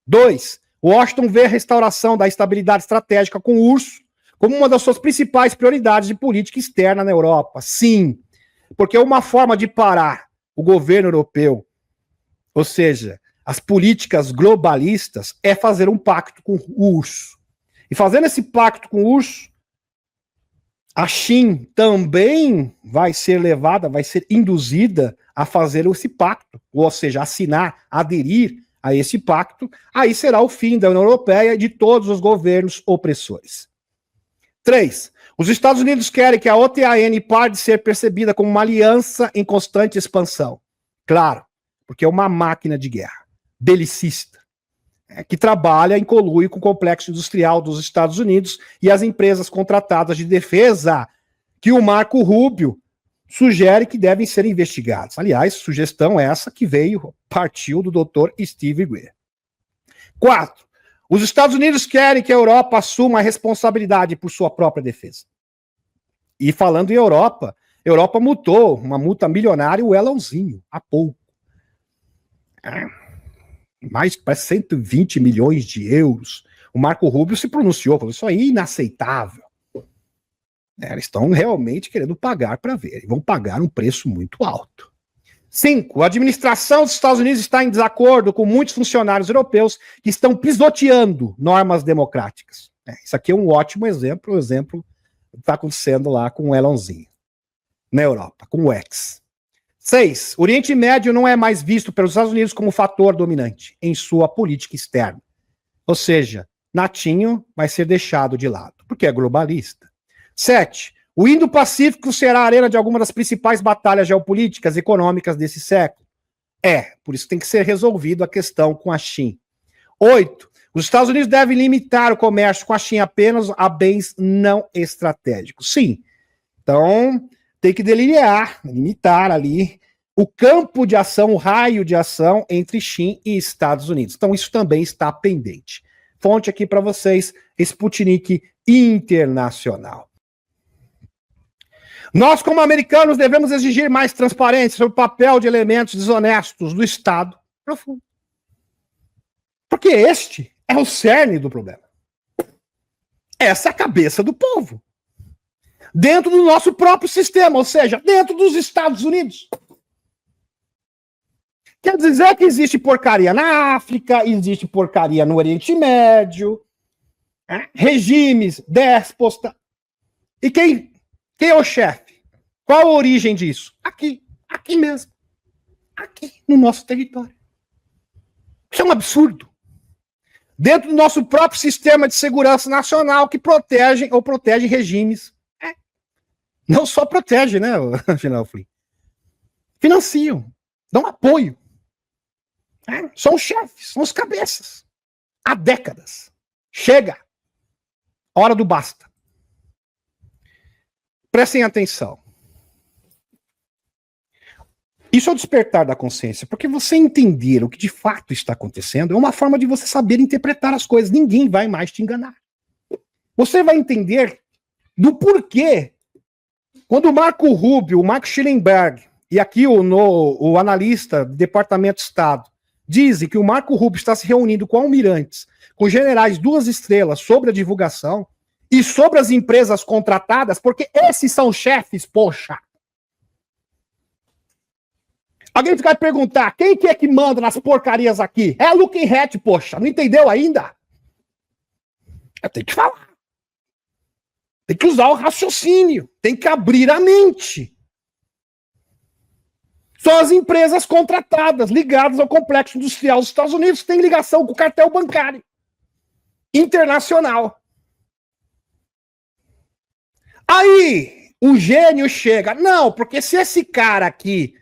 2. Washington vê a restauração da estabilidade estratégica com o URSS como uma das suas principais prioridades de política externa na Europa. Sim, porque uma forma de parar o governo europeu, ou seja, as políticas globalistas, é fazer um pacto com o URSS. E fazendo esse pacto com o URSS, a China também vai ser levada, vai ser induzida a fazer esse pacto, ou seja, assinar, aderir a esse pacto. Aí será o fim da União Europeia e de todos os governos opressores. 3. Os Estados Unidos querem que a OTAN pare de ser percebida como uma aliança em constante expansão. Claro, porque é uma máquina de guerra, belicista, que trabalha em conluio com o complexo industrial dos Estados Unidos e as empresas contratadas de defesa, que o Marco Rubio sugere que devem ser investigados. Aliás, sugestão essa que partiu do Dr. Steve Greer. 4. Os Estados Unidos querem que a Europa assuma a responsabilidade por sua própria defesa. E falando em Europa, a Europa multou uma multa milionária o Elãozinho, há pouco. Mais para 120 milhões de euros. O Marco Rubio se pronunciou, falou, isso aí é inaceitável. Eles estão realmente querendo pagar para ver. E vão pagar um preço muito alto. 5. A administração dos Estados Unidos está em desacordo com muitos funcionários europeus que estão pisoteando normas democráticas. Isso aqui é um ótimo exemplo. O exemplo está acontecendo lá com o Elãozinho. Na Europa, com o X. 6. O Oriente Médio não é mais visto pelos Estados Unidos como fator dominante em sua política externa. Ou seja, Natinho vai ser deixado de lado, porque é globalista. 7. O Indo-Pacífico será a arena de alguma das principais batalhas geopolíticas e econômicas desse século. Por isso tem que ser resolvido a questão com a China. 8. Os Estados Unidos devem limitar o comércio com a China apenas a bens não estratégicos. Sim. Então, tem que delinear, limitar ali o campo de ação, o raio de ação entre China e Estados Unidos. Então, isso também está pendente. Fonte aqui para vocês, Sputnik Internacional. Nós, como americanos, devemos exigir mais transparência sobre o papel de elementos desonestos do Estado profundo. Porque este é o cerne do problema. Essa é a cabeça do povo. Dentro do nosso próprio sistema, ou seja, dentro dos Estados Unidos. Quer dizer que existe porcaria na África, existe porcaria no Oriente Médio, regimes, déspotas. E quem é o chefe? Qual a origem disso? Aqui mesmo. Aqui, no nosso território. Isso é um absurdo. Dentro do nosso próprio sistema de segurança nacional que protege regimes. Não só protege, né, General Flynn? Financiam, dão apoio São os chefes, são os cabeças. Há décadas. Chega. Hora do basta. Prestem atenção. Isso é o despertar da consciência, porque você entender o que de fato está acontecendo é uma forma de você saber interpretar as coisas. Ninguém vai mais te enganar. Você vai entender do porquê. Quando o Marco Rubio, o Marco Schellenberg, e aqui o analista do Departamento de Estado, dizem que o Marco Rubio está se reunindo com almirantes, com generais 2 estrelas sobre a divulgação e sobre as empresas contratadas, porque esses são chefes, poxa. Alguém vai perguntar, quem que é que manda nas porcarias aqui? É a Looking Hat, poxa, não entendeu ainda? Eu tenho que falar. Tem que usar o raciocínio, tem que abrir a mente. São as empresas contratadas, ligadas ao complexo industrial dos Estados Unidos, que tem ligação com o cartel bancário internacional. Aí, o gênio chega, não, porque se esse cara aqui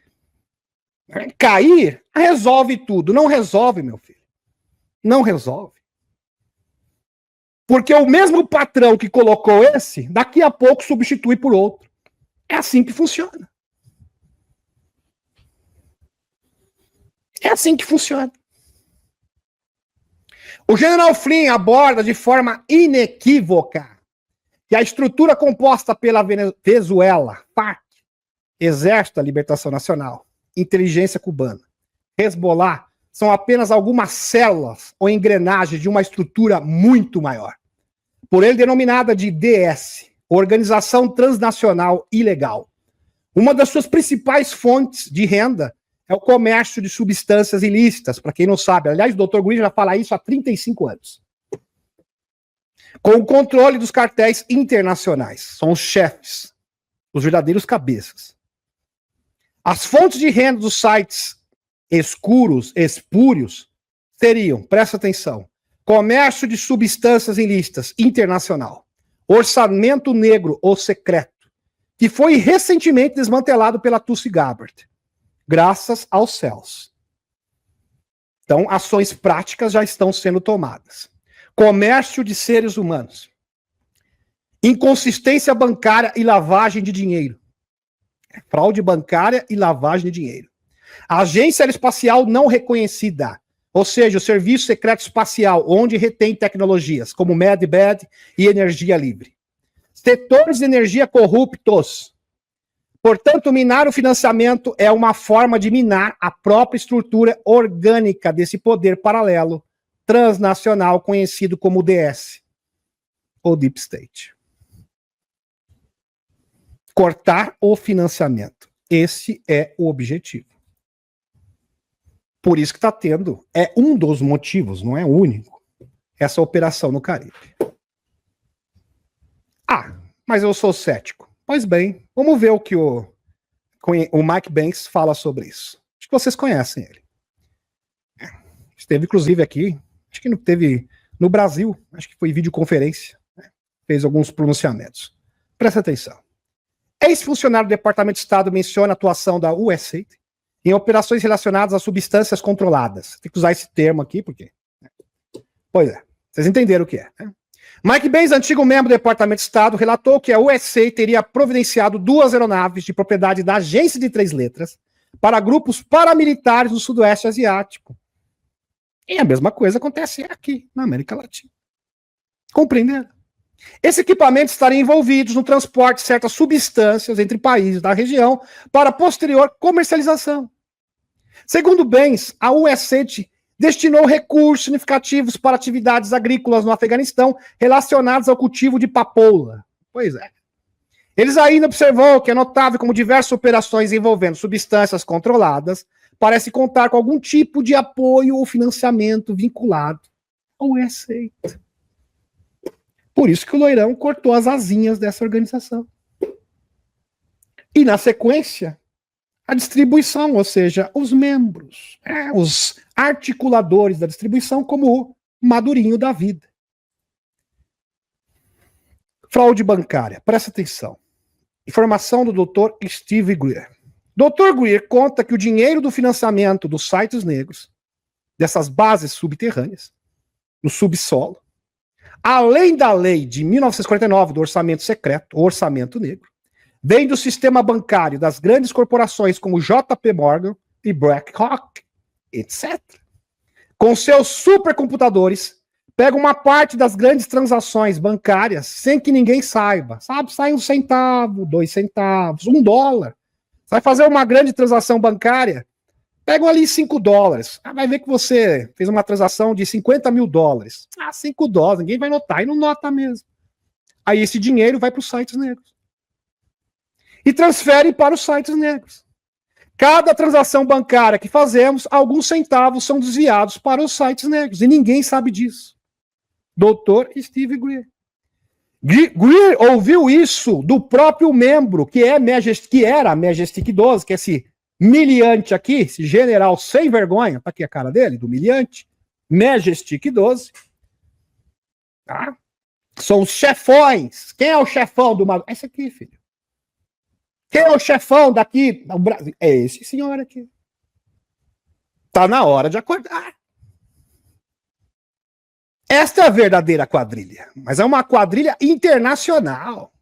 cair, resolve tudo. Não resolve, meu filho. Não resolve. Porque o mesmo patrão que colocou esse, daqui a pouco substitui por outro. É assim que funciona. É assim que funciona. O general Flynn aborda de forma inequívoca que a estrutura composta pela Venezuela, FARC, Exército da Libertação Nacional, Inteligência Cubana, Hezbollah, são apenas algumas células ou engrenagens de uma estrutura muito maior. Por ele denominada de DS, Organização Transnacional Ilegal. Uma das suas principais fontes de renda é o comércio de substâncias ilícitas, para quem não sabe. Aliás, o Dr. Green já fala isso há 35 anos. Com o controle dos cartéis internacionais. São os chefes, os verdadeiros cabeças. As fontes de renda dos sites escuros, espúrios, seriam, presta atenção, comércio de substâncias ilícitas internacional, orçamento negro ou secreto, que foi recentemente desmantelado pela Tulsi Gabbard, graças aos céus. Então, ações práticas já estão sendo tomadas. Comércio de seres humanos, inconsistência bancária e lavagem de dinheiro. Fraude bancária e lavagem de dinheiro. Agência aeroespacial não reconhecida, ou seja, o Serviço Secreto Espacial, onde retém tecnologias como Medbed e energia livre. Setores de energia corruptos. Portanto, minar o financiamento é uma forma de minar a própria estrutura orgânica desse poder paralelo transnacional conhecido como DS, ou Deep State. Cortar o financiamento. Esse é o objetivo. Por isso que está tendo, é um dos motivos, não é o único, essa operação no Caribe. Ah, mas eu sou cético. Pois bem, vamos ver o que o Mike Banks fala sobre isso. Acho que vocês conhecem ele. Esteve, inclusive, aqui, acho que não teve no Brasil, acho que foi videoconferência, né? Fez alguns pronunciamentos. Presta atenção. Ex-funcionário do Departamento de Estado menciona a atuação da USAID em operações relacionadas a substâncias controladas. Tem que usar esse termo aqui, porque... Pois é, vocês entenderam o que é, né? Mike Banks, antigo membro do Departamento de Estado, relatou que a USA teria providenciado 2 aeronaves de propriedade da Agência de 3 Letras para grupos paramilitares do Sudoeste Asiático. E a mesma coisa acontece aqui, na América Latina. Compreenderam? Esse equipamento estaria envolvido no transporte de certas substâncias entre países da região para posterior comercialização. Segundo Banks, a USAID destinou recursos significativos para atividades agrícolas no Afeganistão relacionadas ao cultivo de papoula. Pois é. Eles ainda observou que é notável como diversas operações envolvendo substâncias controladas parecem contar com algum tipo de apoio ou financiamento vinculado ao USAID. Por isso que o loirão cortou as asinhas dessa organização. E na sequência, a distribuição, ou seja, os membros, os articuladores da distribuição, como o Madurinho da vida. Fraude bancária, presta atenção. Informação do Dr. Steve Greer. Dr. Greer conta que o dinheiro do financiamento dos sites negros dessas bases subterrâneas, no subsolo, além da lei de 1949 do orçamento secreto, o orçamento negro, vem do sistema bancário das grandes corporações como JP Morgan e BlackRock, etc. Com seus supercomputadores, pega uma parte das grandes transações bancárias sem que ninguém saiba. Sabe, sai 1 centavo, 2 centavos, $1. Você vai fazer uma grande transação bancária, pegam ali $5. Vai ver que você fez uma transação de $50 mil. $5, ninguém vai notar, e não nota mesmo. Aí esse dinheiro vai para os sites negros. E transfere para os sites negros. Cada transação bancária que fazemos, alguns centavos são desviados para os sites negros. E ninguém sabe disso. Dr. Steve Greer. Greer ouviu isso do próprio membro, que era Majestic 12, que é esse miliante aqui, esse general sem vergonha, tá aqui a cara dele, do miliante, Majestic 12. Tá? São os chefões. Quem é o chefão do maluco? Esse aqui, filho. Quem é o chefão daqui do Brasil? É esse senhor aqui. Tá na hora de acordar. Esta é a verdadeira quadrilha, mas é uma quadrilha internacional.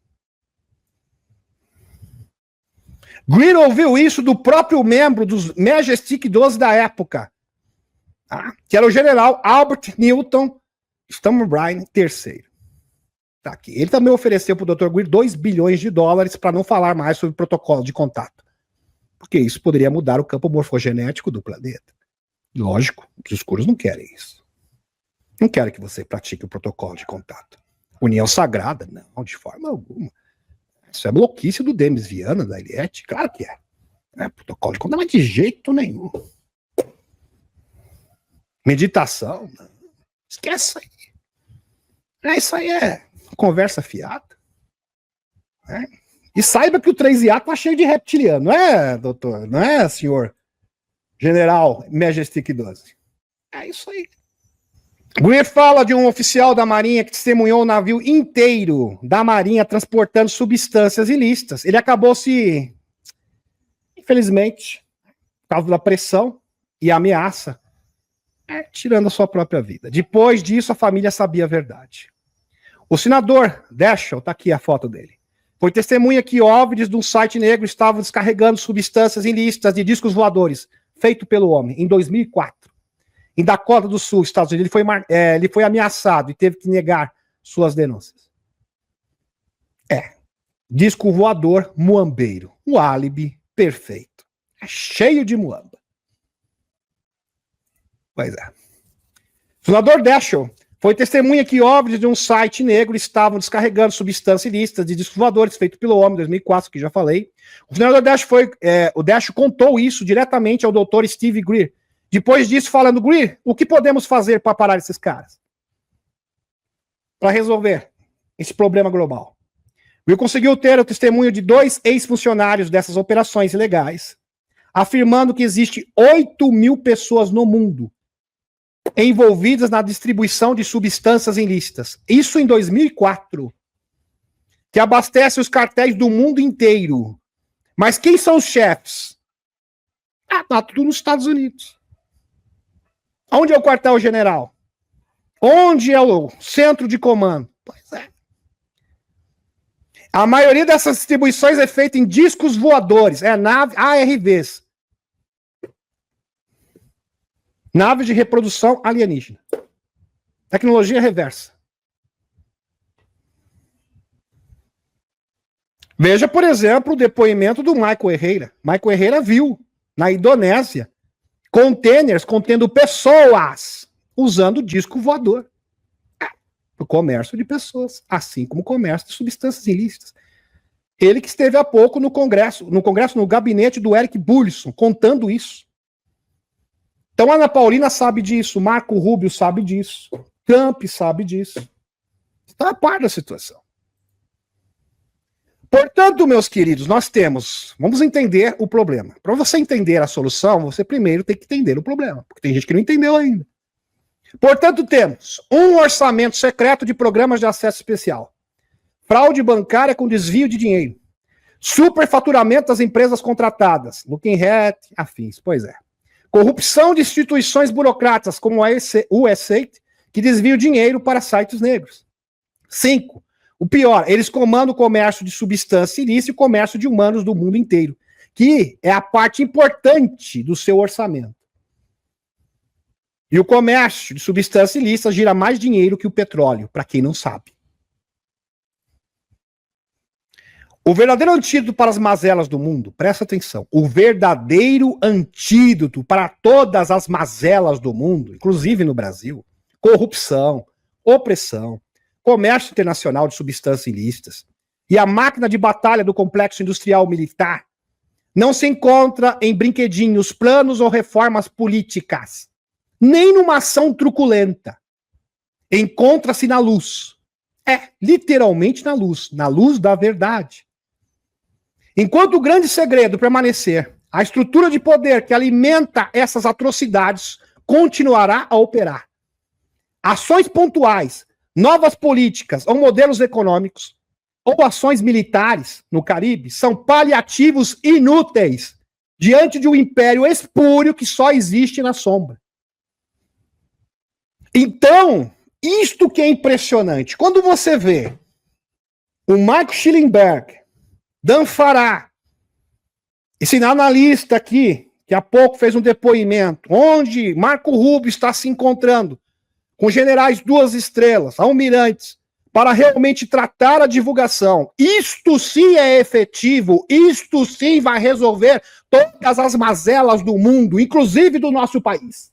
Greer ouviu isso do próprio membro dos Majestic 12 da época, tá? Que era o general Albert Newton Steinbrenner III. Tá aqui. Ele também ofereceu para o Dr. Greer $2 bilhões para não falar mais sobre o protocolo de contato, porque isso poderia mudar o campo morfogenético do planeta. Lógico, os escuros não querem isso. Não quero que você pratique o protocolo de contato. União sagrada? Não, de forma alguma. Isso é bloquice do Demis Viana, da Eliette? Claro que é. Protocolo de contato, mas de jeito nenhum. Meditação? Não. Esquece isso aí. Isso aí é conversa fiada. E saiba que o 3IA tá cheio de reptiliano, não é, doutor? Não é, senhor general Majestic 12? É isso aí. Greer fala de um oficial da Marinha que testemunhou o navio inteiro da Marinha transportando substâncias ilícitas. Ele acabou se, infelizmente, por causa da pressão e ameaça, tirando a sua própria vida. Depois disso, a família sabia a verdade. O senador Daschle, tá aqui a foto dele, foi testemunha que OVNIs de um site negro estavam descarregando substâncias ilícitas de discos voadores, feito pelo homem, em 2004. Em Dakota do Sul, Estados Unidos, ele foi ameaçado e teve que negar suas denúncias. Disco voador muambeiro. Um álibi perfeito. É cheio de muamba. Pois é. O senador Daschle foi testemunha que OVNIs de um site negro estavam descarregando substâncias ilícitas de discos voadores feito pelo homem em 2004, que já falei. O senador Daschle o Daschle contou isso diretamente ao Dr. Steve Greer. Depois disso, falando, Greer, o que podemos fazer para parar esses caras? Para resolver esse problema global. Greer conseguiu ter o testemunho de 2 ex-funcionários dessas operações ilegais, afirmando que existe 8.000 pessoas no mundo envolvidas na distribuição de substâncias ilícitas. Isso em 2004. Que abastece os cartéis do mundo inteiro. Mas quem são os chefes? Tá tudo nos Estados Unidos. Onde é o quartel-general? Onde é o centro de comando? Pois é. A maioria dessas distribuições é feita em discos voadores, ARVs. Naves de reprodução alienígena. Tecnologia reversa. Veja, por exemplo, o depoimento do Michael Herrera. Michael Herrera viu, na Indonésia, containers contendo pessoas usando disco voador. O comércio de pessoas, assim como o comércio de substâncias ilícitas. Ele que esteve há pouco no gabinete do Eric Burleson, contando isso. Então a Ana Paulina sabe disso, Marco Rubio sabe disso, Camp sabe disso. Está a par da situação. Portanto, meus queridos, vamos entender o problema. Para você entender a solução, você primeiro tem que entender o problema, porque tem gente que não entendeu ainda. Portanto, temos um orçamento secreto de programas de acesso especial, fraude bancária com desvio de dinheiro, superfaturamento das empresas contratadas, Looking Hat, afins, pois é. Corrupção de instituições burocráticas, como a USAID, que desvia o dinheiro para sites negros. 5. O pior, eles comandam o comércio de substância ilícita e o comércio de humanos do mundo inteiro, que é a parte importante do seu orçamento. E o comércio de substância ilícita gira mais dinheiro que o petróleo, para quem não sabe. O verdadeiro antídoto para as mazelas do mundo, presta atenção, o verdadeiro antídoto para todas as mazelas do mundo, inclusive no Brasil, corrupção, opressão, comércio internacional de substâncias ilícitas e a máquina de batalha do complexo industrial militar não se encontra em brinquedinhos, planos ou reformas políticas, nem numa ação truculenta. Encontra-se na luz. Literalmente na luz da verdade. Enquanto o grande segredo permanecer, a estrutura de poder que alimenta essas atrocidades continuará a operar. Ações pontuais, novas políticas ou modelos econômicos, ou ações militares no Caribe, são paliativos inúteis diante de um império espúrio que só existe na sombra. Então, isto que é impressionante, quando você vê o Michael Schellenberg, Dan Farah, esse analista aqui, que há pouco fez um depoimento, onde Marco Rubio está se encontrando com generais 2 estrelas, almirantes, para realmente tratar a divulgação. Isto sim é efetivo, isto sim vai resolver todas as mazelas do mundo, inclusive do nosso país.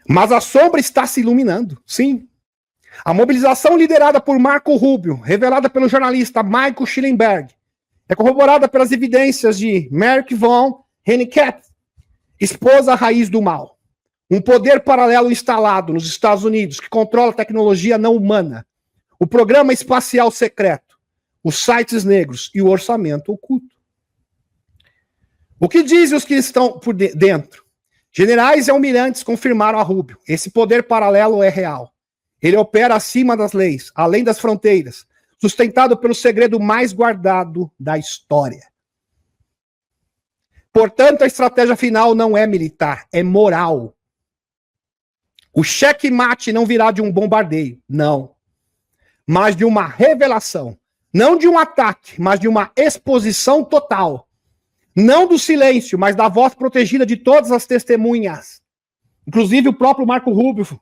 Mas a sombra está se iluminando, sim. A mobilização liderada por Marco Rubio, revelada pelo jornalista Michael Schellenberg, é corroborada pelas evidências de Merck von Hennequet, esposa raiz do mal. Um poder paralelo instalado nos Estados Unidos que controla a tecnologia não humana, o programa espacial secreto, os sites negros e o orçamento oculto. O que dizem os que estão por dentro? Generais e almirantes confirmaram a Rubio. Esse poder paralelo é real. Ele opera acima das leis, além das fronteiras, sustentado pelo segredo mais guardado da história. Portanto, a estratégia final não é militar, é moral. O checkmate não virá de um bombardeio, não. Mas de uma revelação. Não de um ataque, mas de uma exposição total. Não do silêncio, mas da voz protegida de todas as testemunhas. Inclusive o próprio Marco Rubio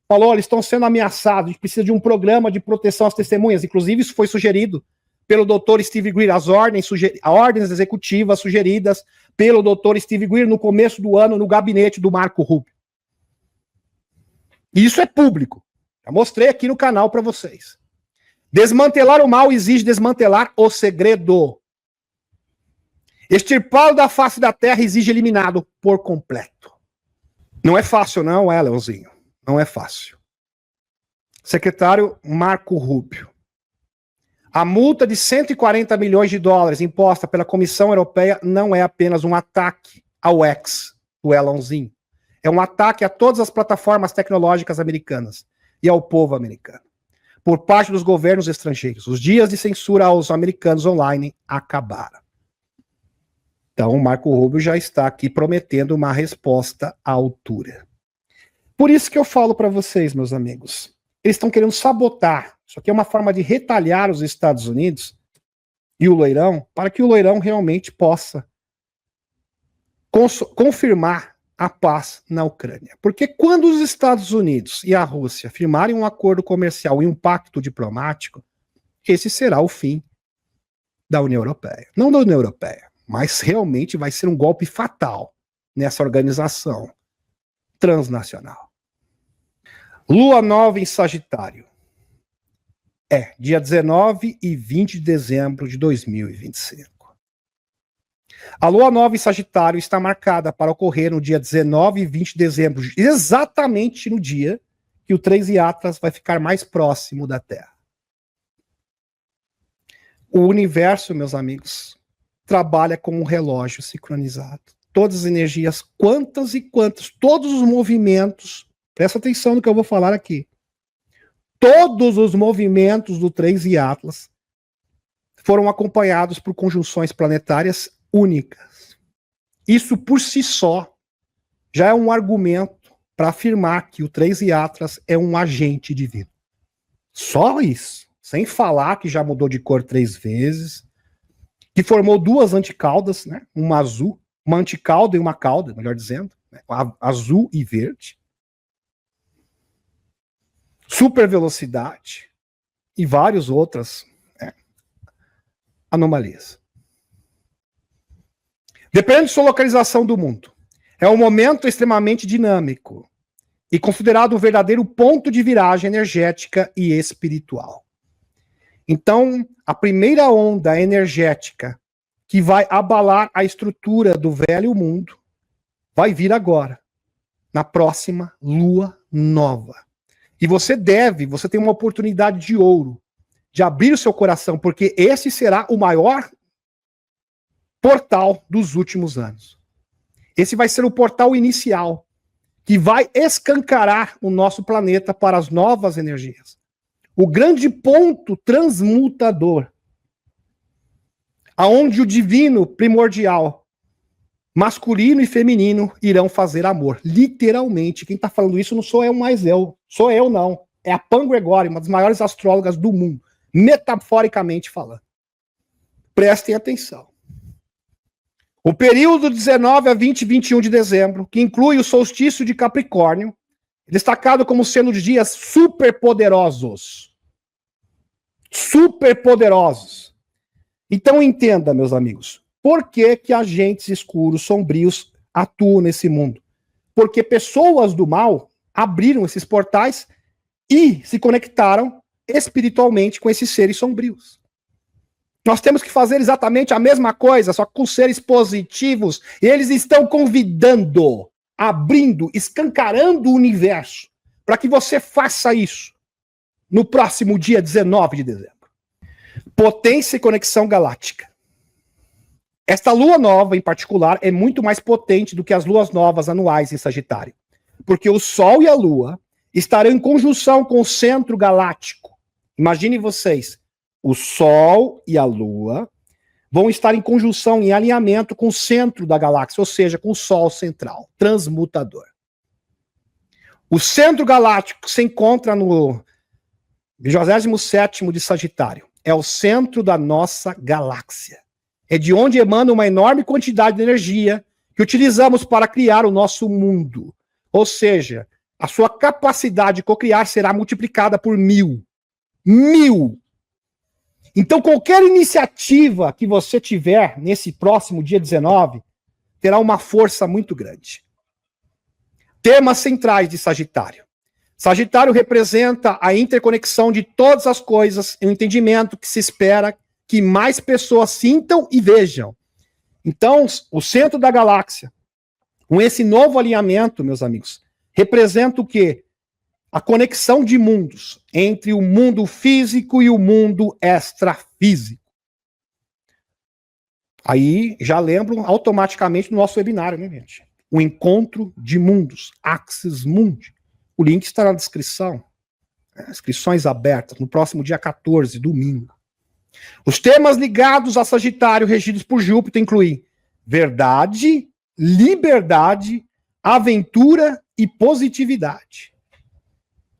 falou, eles estão sendo ameaçados, a gente precisa de um programa de proteção às testemunhas. Inclusive isso foi sugerido pelo Dr. Steve Greer, as ordens executivas sugeridas pelo Dr. Steve Greer no começo do ano no gabinete do Marco Rubio. E isso é público. Já mostrei aqui no canal para vocês. Desmantelar o mal exige desmantelar o segredo. Extirpá-lo da face da terra exige eliminado por completo. Não é fácil, não, Leãozinho. Não é fácil. Secretário Marco Rubio. A multa de 140 milhões de dólares imposta pela Comissão Europeia não é apenas um ataque ao ex do Elonzinho. É um ataque a todas as plataformas tecnológicas americanas e ao povo americano. Por parte dos governos estrangeiros. Os dias de censura aos americanos online acabaram. Então, o Marco Rubio já está aqui prometendo uma resposta à altura. Por isso que eu falo para vocês, meus amigos, eles estão querendo sabotar. Isso aqui é uma forma de retalhar os Estados Unidos e o Loirão, para que o Loirão realmente possa confirmar a paz na Ucrânia. Porque quando os Estados Unidos e a Rússia firmarem um acordo comercial e um pacto diplomático, esse será o fim da União Europeia. Não da União Europeia, mas realmente vai ser um golpe fatal nessa organização transnacional. Lua nova em Sagitário. Dia 19 e 20 de dezembro de 2025. A lua nova em Sagitário está marcada para ocorrer no dia 19 e 20 de dezembro, exatamente no dia que o 3 Atlas vai ficar mais próximo da Terra. O universo, meus amigos, trabalha como um relógio sincronizado. Todas as energias, quantas e quantas, todos os movimentos, presta atenção no que eu vou falar aqui. Todos os movimentos do 3 Atlas foram acompanhados por conjunções planetárias únicas. Isso por si só já é um argumento para afirmar que o 3 Iatras é um agente divino. Só isso. Sem falar que já mudou de cor 3 vezes, que formou 2 anticaudas, né? Uma azul, uma anticauda e uma cauda, melhor dizendo, né? Azul e verde. Super velocidade e várias outras anomalias. Dependendo de sua localização do mundo, é um momento extremamente dinâmico e considerado um verdadeiro ponto de viragem energética e espiritual. Então, a primeira onda energética que vai abalar a estrutura do velho mundo vai vir agora, na próxima lua nova. E você tem uma oportunidade de ouro, de abrir o seu coração, porque esse será o maior portal dos últimos anos. Esse vai ser o portal inicial, que vai escancarar o nosso planeta para as novas energias. O grande ponto transmutador, aonde o divino primordial, masculino e feminino, irão fazer amor. Literalmente, quem está falando isso não sou eu mais sou eu não. É a Pam Gregório, uma das maiores astrólogas do mundo, metaforicamente falando. Prestem atenção. O período 19 a 20 e 21 de dezembro, que inclui o solstício de Capricórnio, destacado como sendo de dias superpoderosos. Superpoderosos. Então entenda, meus amigos, por que que agentes escuros, sombrios atuam nesse mundo? Porque pessoas do mal abriram esses portais e se conectaram espiritualmente com esses seres sombrios. Nós temos que fazer exatamente a mesma coisa, só com seres positivos. E eles estão convidando, abrindo, escancarando o universo para que você faça isso no próximo dia 19 de dezembro. Potência e conexão galáctica. Esta lua nova, em particular, é muito mais potente do que as luas novas anuais em Sagitário. Porque o Sol e a Lua estarão em conjunção com o centro galáctico. Imaginem vocês. O Sol e a Lua vão estar em conjunção, em alinhamento com o centro da galáxia, ou seja, com o Sol central, transmutador. O centro galáctico se encontra no 27º de Sagitário. É o centro da nossa galáxia. É de onde emana uma enorme quantidade de energia que utilizamos para criar o nosso mundo. Ou seja, a sua capacidade de cocriar será multiplicada por 1000. 1000! Então, qualquer iniciativa que você tiver nesse próximo dia 19 terá uma força muito grande. Temas centrais de Sagitário. Sagitário representa a interconexão de todas as coisas e o entendimento que se espera que mais pessoas sintam e vejam. Então, o centro da galáxia, com esse novo alinhamento, meus amigos, representa o quê? A conexão de mundos entre o mundo físico e o mundo extrafísico. Aí já lembro automaticamente do nosso webinário, né, gente? O encontro de mundos, Axis Mundi. O link está na descrição. Inscrições abertas no próximo dia 14, domingo. Os temas ligados a Sagitário, regidos por Júpiter, incluem verdade, liberdade, aventura e positividade.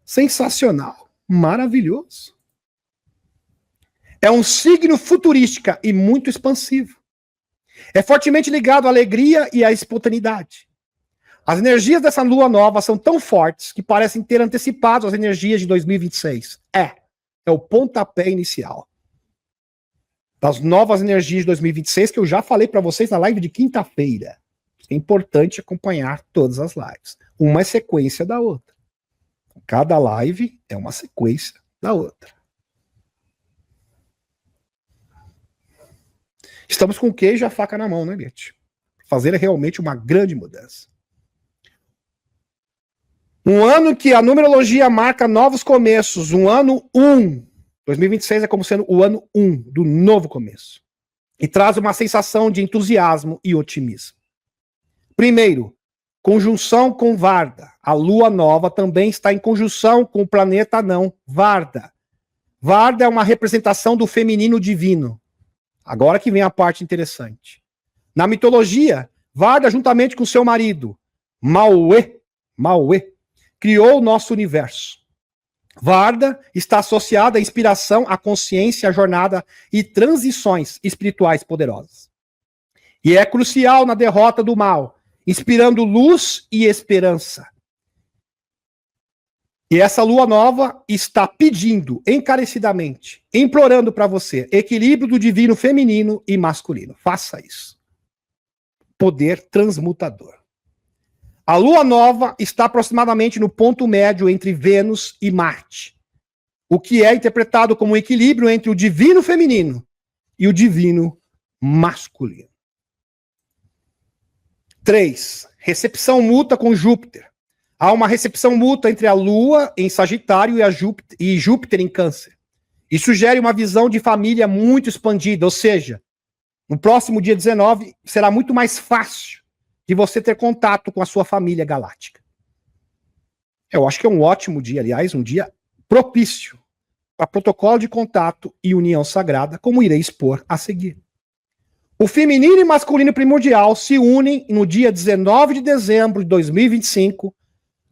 Sensacional, maravilhoso. É um signo futurística e muito expansivo. É fortemente ligado à alegria e à espontaneidade. As energias dessa lua nova são tão fortes que parecem ter antecipado as energias de 2026. É o pontapé inicial das novas energias de 2026 que eu já falei para vocês na live de quinta-feira. É importante acompanhar todas as lives. Uma é sequência da outra. Cada live é uma sequência da outra. Estamos com o queijo e a faca na mão, né, gente? Fazer realmente uma grande mudança. Um ano que a numerologia marca novos começos. Um ano 1. 2026 é como sendo o ano 1 do novo começo. E traz uma sensação de entusiasmo e otimismo. Primeiro, conjunção com Varda. A lua nova também está em conjunção com o planeta anão Varda. Varda é uma representação do feminino divino. Agora que vem a parte interessante. Na mitologia, Varda, juntamente com seu marido, Mauê, criou o nosso universo. Varda está associada à inspiração, à consciência, à jornada e transições espirituais poderosas. E é crucial na derrota do mal, inspirando luz e esperança. E essa lua nova está pedindo encarecidamente, implorando para você, equilíbrio do divino feminino e masculino. Faça isso. Poder transmutador. A lua nova está aproximadamente no ponto médio entre Vênus e Marte, o que é interpretado como um equilíbrio entre o divino feminino e o divino masculino. 3. Recepção mútua com Júpiter. Há uma recepção mútua entre a Lua em Sagitário e Júpiter em Câncer. Isso sugere uma visão de família muito expandida, ou seja, no próximo dia 19 será muito mais fácil de você ter contato com a sua família galáctica. Eu acho que é um ótimo dia, aliás, um dia propício para protocolo de contato e união sagrada, como irei expor a seguir. O feminino e masculino primordial se unem no dia 19 de dezembro de 2025,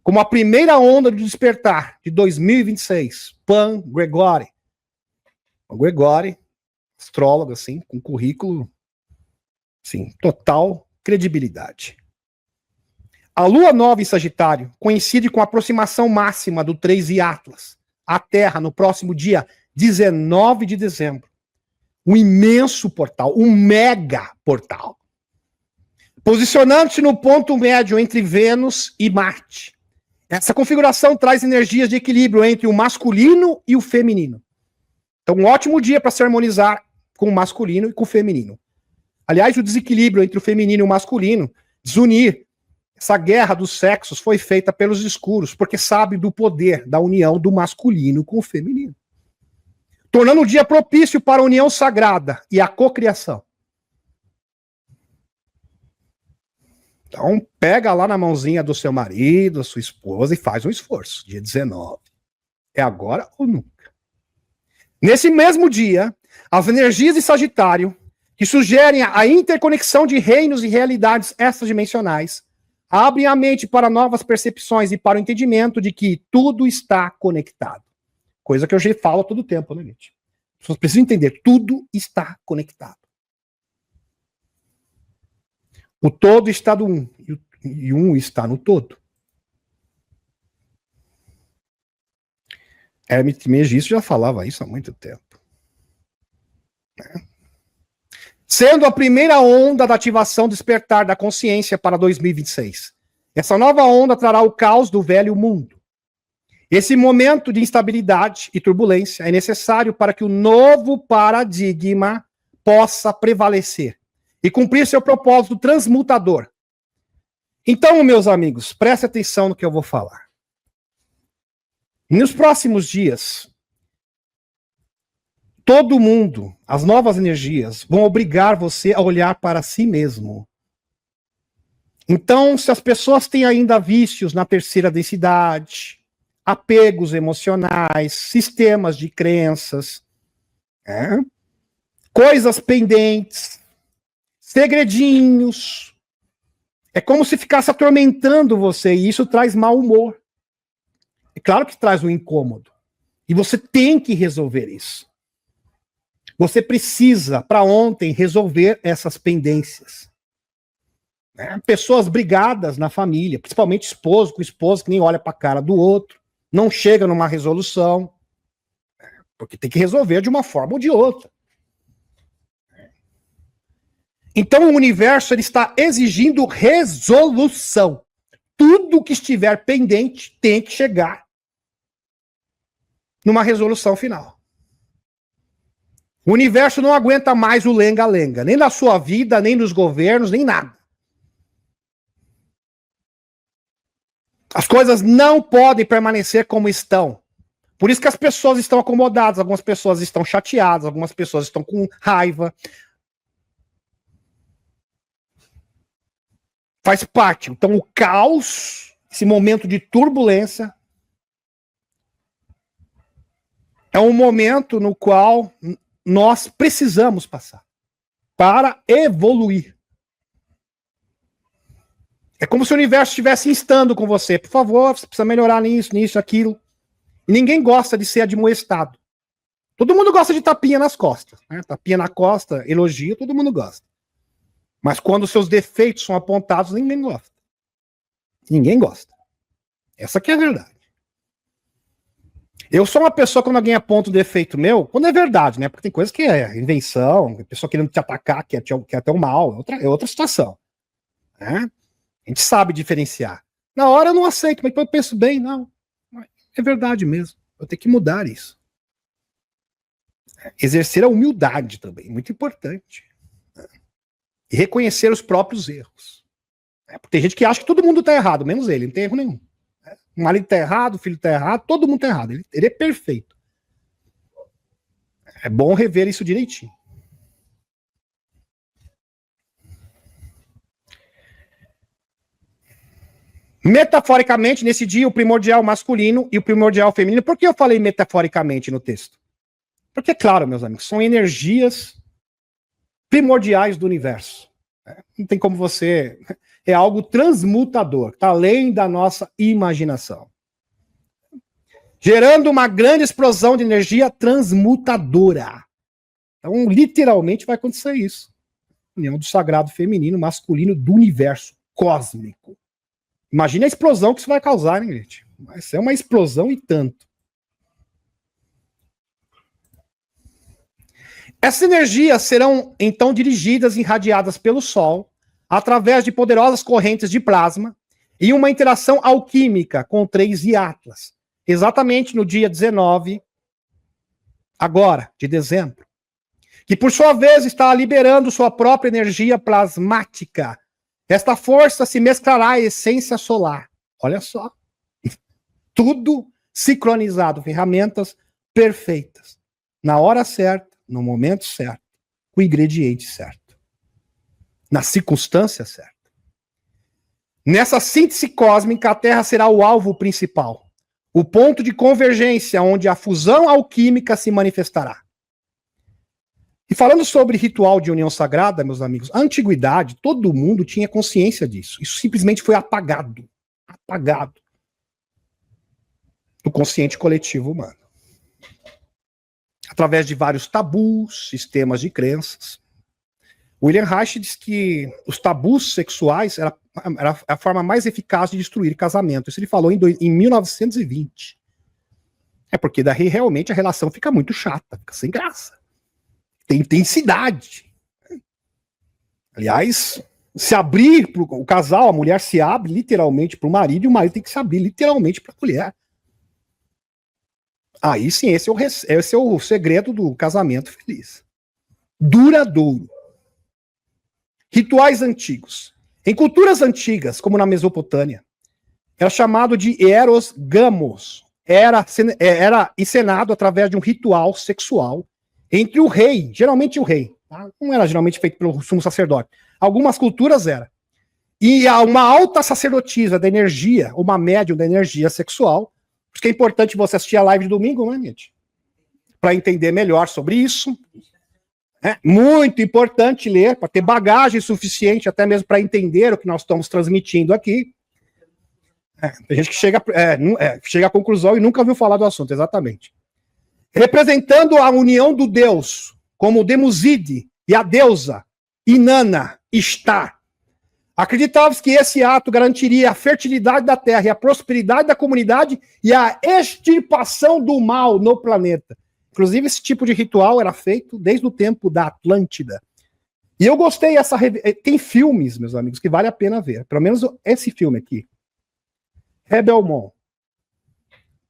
como a primeira onda de despertar de 2026. Pan Gregori. O Gregori, astrólogo, assim, com currículo, sim, total credibilidade. A lua nova em Sagitário coincide com a aproximação máxima do 3 e Atlas, à Terra, no próximo dia 19 de dezembro. Um imenso portal, um mega portal. Posicionando-se no ponto médio entre Vênus e Marte. Essa configuração traz energias de equilíbrio entre o masculino e o feminino. Então, um ótimo dia para se harmonizar com o masculino e com o feminino. Aliás, o desequilíbrio entre o feminino e o masculino, desunir, essa guerra dos sexos foi feita pelos escuros, porque sabe do poder da união do masculino com o feminino. Tornando o dia propício para a união sagrada e a cocriação. Então, pega lá na mãozinha do seu marido, da sua esposa e faz um esforço. Dia 19. É agora ou nunca. Nesse mesmo dia, as energias de Sagitário, que sugerem a interconexão de reinos e realidades extradimensionais, abrem a mente para novas percepções e para o entendimento de que tudo está conectado. Coisa que eu já falo todo tempo, né, gente? As pessoas precisam entender, tudo está conectado. O todo está no um, e o um está no todo. Hermes Trismegisto já falava isso há muito tempo. Sendo a primeira onda da ativação despertar da consciência para 2026. Essa nova onda trará o caos do velho mundo. Esse momento de instabilidade e turbulência é necessário para que o novo paradigma possa prevalecer e cumprir seu propósito transmutador. Então, meus amigos, preste atenção no que eu vou falar. Nos próximos dias, todo mundo, as novas energias, vão obrigar você a olhar para si mesmo. Então, se as pessoas têm ainda vícios na terceira densidade, apegos emocionais, sistemas de crenças, coisas pendentes, segredinhos, é como se ficasse atormentando você, e isso traz mau humor. É claro que traz um incômodo. E você tem que resolver isso. Você precisa, para ontem, resolver essas pendências. Pessoas brigadas na família, principalmente esposo com esposa que nem olha para a cara do outro, não chega numa resolução, porque tem que resolver de uma forma ou de outra. Então o universo ele está exigindo resolução. Tudo que estiver pendente tem que chegar numa resolução final. O universo não aguenta mais o lenga-lenga, nem na sua vida, nem nos governos, nem nada. As coisas não podem permanecer como estão. Por isso que as pessoas estão acomodadas, algumas pessoas estão chateadas, algumas pessoas estão com raiva. Faz parte. Então o caos, esse momento de turbulência, é um momento no qual nós precisamos passar. para evoluir. É como se o universo estivesse instando com você. Por favor, você precisa melhorar nisso, aquilo. E ninguém gosta de ser admoestado. Todo mundo gosta de tapinha nas costas. Né? Tapinha na costa, elogio, todo mundo gosta. Mas quando seus defeitos são apontados, ninguém gosta. Ninguém gosta. Essa que é a verdade. Eu sou uma pessoa, quando alguém aponta um defeito meu, quando é verdade, né? Porque tem coisa que é invenção, a pessoa querendo te atacar, que é até o mal, é outra situação. Né? A gente sabe diferenciar. Na hora eu não aceito, mas eu penso bem, não. É verdade mesmo. Eu tenho que mudar isso. Exercer a humildade também, muito importante. E reconhecer os próprios erros. Porque tem gente que acha que todo mundo está errado, menos ele, não tem erro nenhum. O marido está errado, o filho está errado, todo mundo está errado. Ele é perfeito. É bom rever isso direitinho. Metaforicamente, nesse dia, o primordial masculino e o primordial feminino. Por que eu falei metaforicamente no texto? Porque, claro, meus amigos, são energias primordiais do universo. Não tem como você... É algo transmutador, está além da nossa imaginação. Gerando uma grande explosão de energia transmutadora. Então, literalmente, vai acontecer isso. União do sagrado feminino, masculino do universo cósmico. Imagina a explosão que isso vai causar, né, gente? Vai ser uma explosão e tanto. Essas energias serão, então, dirigidas e irradiadas pelo Sol, através de poderosas correntes de plasma, e uma interação alquímica com 3 e Atlas. Exatamente no dia 19, agora, de dezembro. Que, por sua vez, está liberando sua própria energia plasmática. Esta força se mesclará à essência solar. Olha só. Tudo sincronizado, ferramentas perfeitas. Na hora certa, no momento certo, com o ingrediente certo. Na circunstância certa. Nessa síntese cósmica, a Terra será o alvo principal. O ponto de convergência onde a fusão alquímica se manifestará. E falando sobre ritual de união sagrada, meus amigos, a antiguidade, todo mundo tinha consciência disso. Isso simplesmente foi apagado. Apagado. Do consciente coletivo humano. Através de vários tabus, sistemas de crenças. William Reich diz que os tabus sexuais era a forma mais eficaz de destruir casamento. Isso ele falou em 1920. É porque daí realmente a relação fica muito chata, fica sem graça. Tem intensidade. Aliás, se abrir para o casal, a mulher se abre literalmente para o marido e o marido tem que se abrir literalmente para a mulher. Aí sim, esse é o segredo do casamento feliz. Duradouro. Rituais antigos. Em culturas antigas, como na Mesopotâmia, era chamado de Eros Gamos. Era encenado através de um ritual sexual entre o rei, geralmente o rei, tá? Não era geralmente feito pelo sumo sacerdote. Algumas culturas era. E uma alta sacerdotisa da energia, uma médium da energia sexual. Por isso que é importante você assistir a live de domingo, né, gente? Para entender melhor sobre isso. É muito importante ler, para ter bagagem suficiente, até mesmo para entender o que nós estamos transmitindo aqui. Tem gente que chega à conclusão e nunca ouviu falar do assunto, exatamente. Representando a união do Deus, como Demuside e a deusa Inanna Ishtar. Acreditava-se que esse ato garantiria a fertilidade da terra e a prosperidade da comunidade e a extirpação do mal no planeta. Inclusive, esse tipo de ritual era feito desde o tempo da Atlântida. E eu gostei tem filmes, meus amigos, que vale a pena ver. Pelo menos esse filme aqui. Rebel Moon.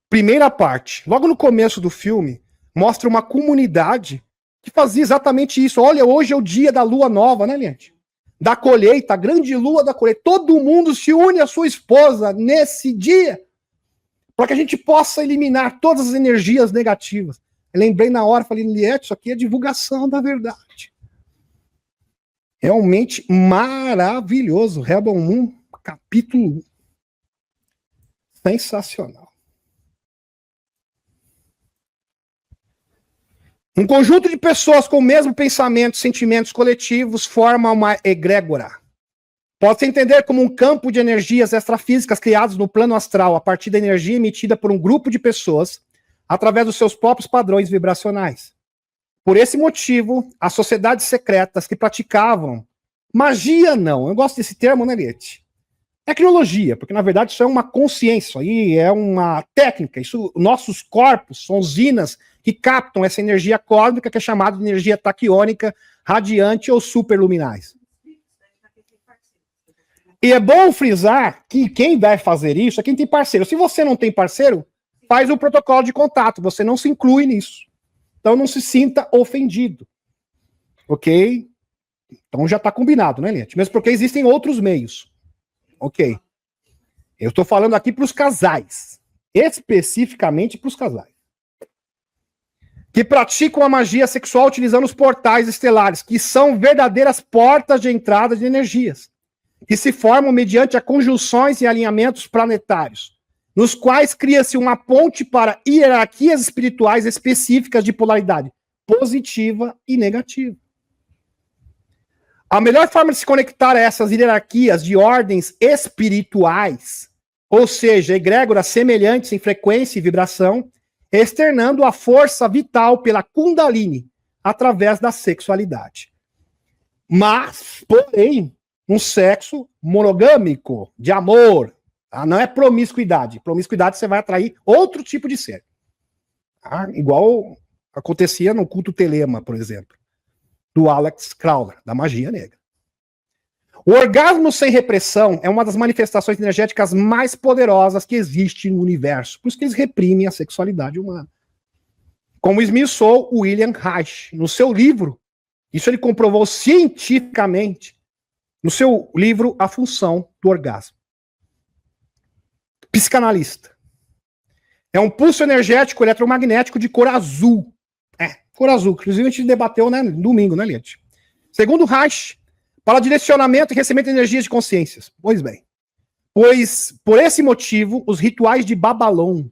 Primeira parte. Logo no começo do filme, mostra uma comunidade que fazia exatamente isso. Olha, hoje é o dia da lua nova, né, gente? Da colheita, a grande lua da colheita. Todo mundo se une à sua esposa nesse dia, para que a gente possa eliminar todas as energias negativas. Eu lembrei na hora, falei, Liette, isso aqui é divulgação da verdade. Realmente maravilhoso. Rebel Moon, capítulo 1. Sensacional. Um conjunto de pessoas com o mesmo pensamento, sentimentos coletivos forma uma egrégora. Pode-se entender como um campo de energias extrafísicas criados no plano astral a partir da energia emitida por um grupo de pessoas através dos seus próprios padrões vibracionais. Por esse motivo, as sociedades secretas que praticavam magia, não, eu gosto desse termo, né, Liette? Tecnologia, porque na verdade isso é uma consciência, isso aí é uma técnica, isso, nossos corpos são usinas que captam essa energia cósmica que é chamada de energia taquiônica, radiante ou superluminais. E é bom frisar que quem vai fazer isso é quem tem parceiro. Se você não tem parceiro, faz um protocolo de contato, você não se inclui nisso. Então não se sinta ofendido. Ok? Então já está combinado, né, Liette? Mesmo porque existem outros meios. Ok. Eu estou falando aqui para os casais. Especificamente para os casais. Que praticam a magia sexual utilizando os portais estelares, que são verdadeiras portas de entrada de energias, que se formam mediante a conjunções e alinhamentos planetários, nos quais cria-se uma ponte para hierarquias espirituais específicas de polaridade positiva e negativa. A melhor forma de se conectar a essas hierarquias de ordens espirituais, ou seja, egrégoras semelhantes em frequência e vibração, é externando a força vital pela Kundalini, através da sexualidade. Mas, porém, um sexo monogâmico, de amor, tá? Não é promiscuidade. Promiscuidade você vai atrair outro tipo de ser. Tá? Igual acontecia no culto Telema, por exemplo, do Alex Crowler, da magia negra. O orgasmo sem repressão é uma das manifestações energéticas mais poderosas que existe no universo. Por isso que eles reprimem a sexualidade humana. Como esmiuçou William Reich no seu livro, isso ele comprovou cientificamente, no seu livro A Função do Orgasmo. Psicanalista. É um pulso energético eletromagnético de cor azul. Cor azul. Inclusive a gente debateu, né, no domingo, né, Liette? Segundo Reich, para direcionamento e recebimento de energias de consciências. Pois bem. Pois, por esse motivo, os rituais de Babalon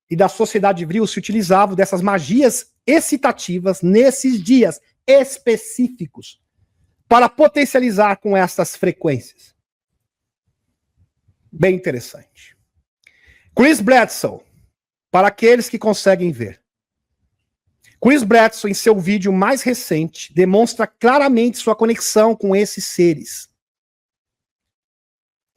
e da sociedade vril se utilizavam dessas magias excitativas nesses dias específicos para potencializar com essas frequências. Bem interessante. Chris Bledsoe, para aqueles que conseguem ver. Chris Bledsoe, em seu vídeo mais recente, demonstra claramente sua conexão com esses seres.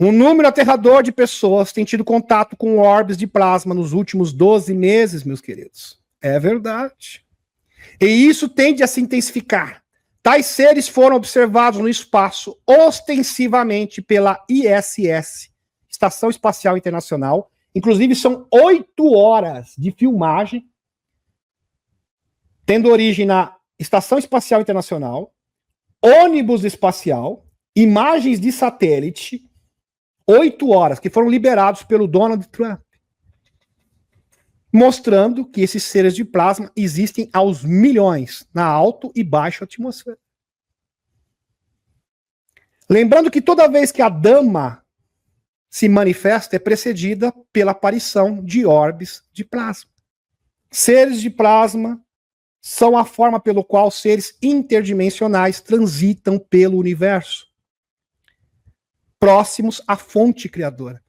Um número aterrador de pessoas tem tido contato com orbes de plasma nos últimos 12 meses, meus queridos. É verdade. E isso tende a se intensificar. Tais seres foram observados no espaço ostensivamente pela ISS, Estação Espacial Internacional. Inclusive, são 8 horas de filmagem, tendo origem na Estação Espacial Internacional, ônibus espacial, imagens de satélite, 8 horas, que foram liberados pelo Donald Trump, mostrando que esses seres de plasma existem aos milhões, na alta e baixa atmosfera. Lembrando que toda vez que a dama se manifesta, é precedida pela aparição de orbes de plasma. Seres de plasma são a forma pelo qual seres interdimensionais transitam pelo universo, próximos à fonte criadora.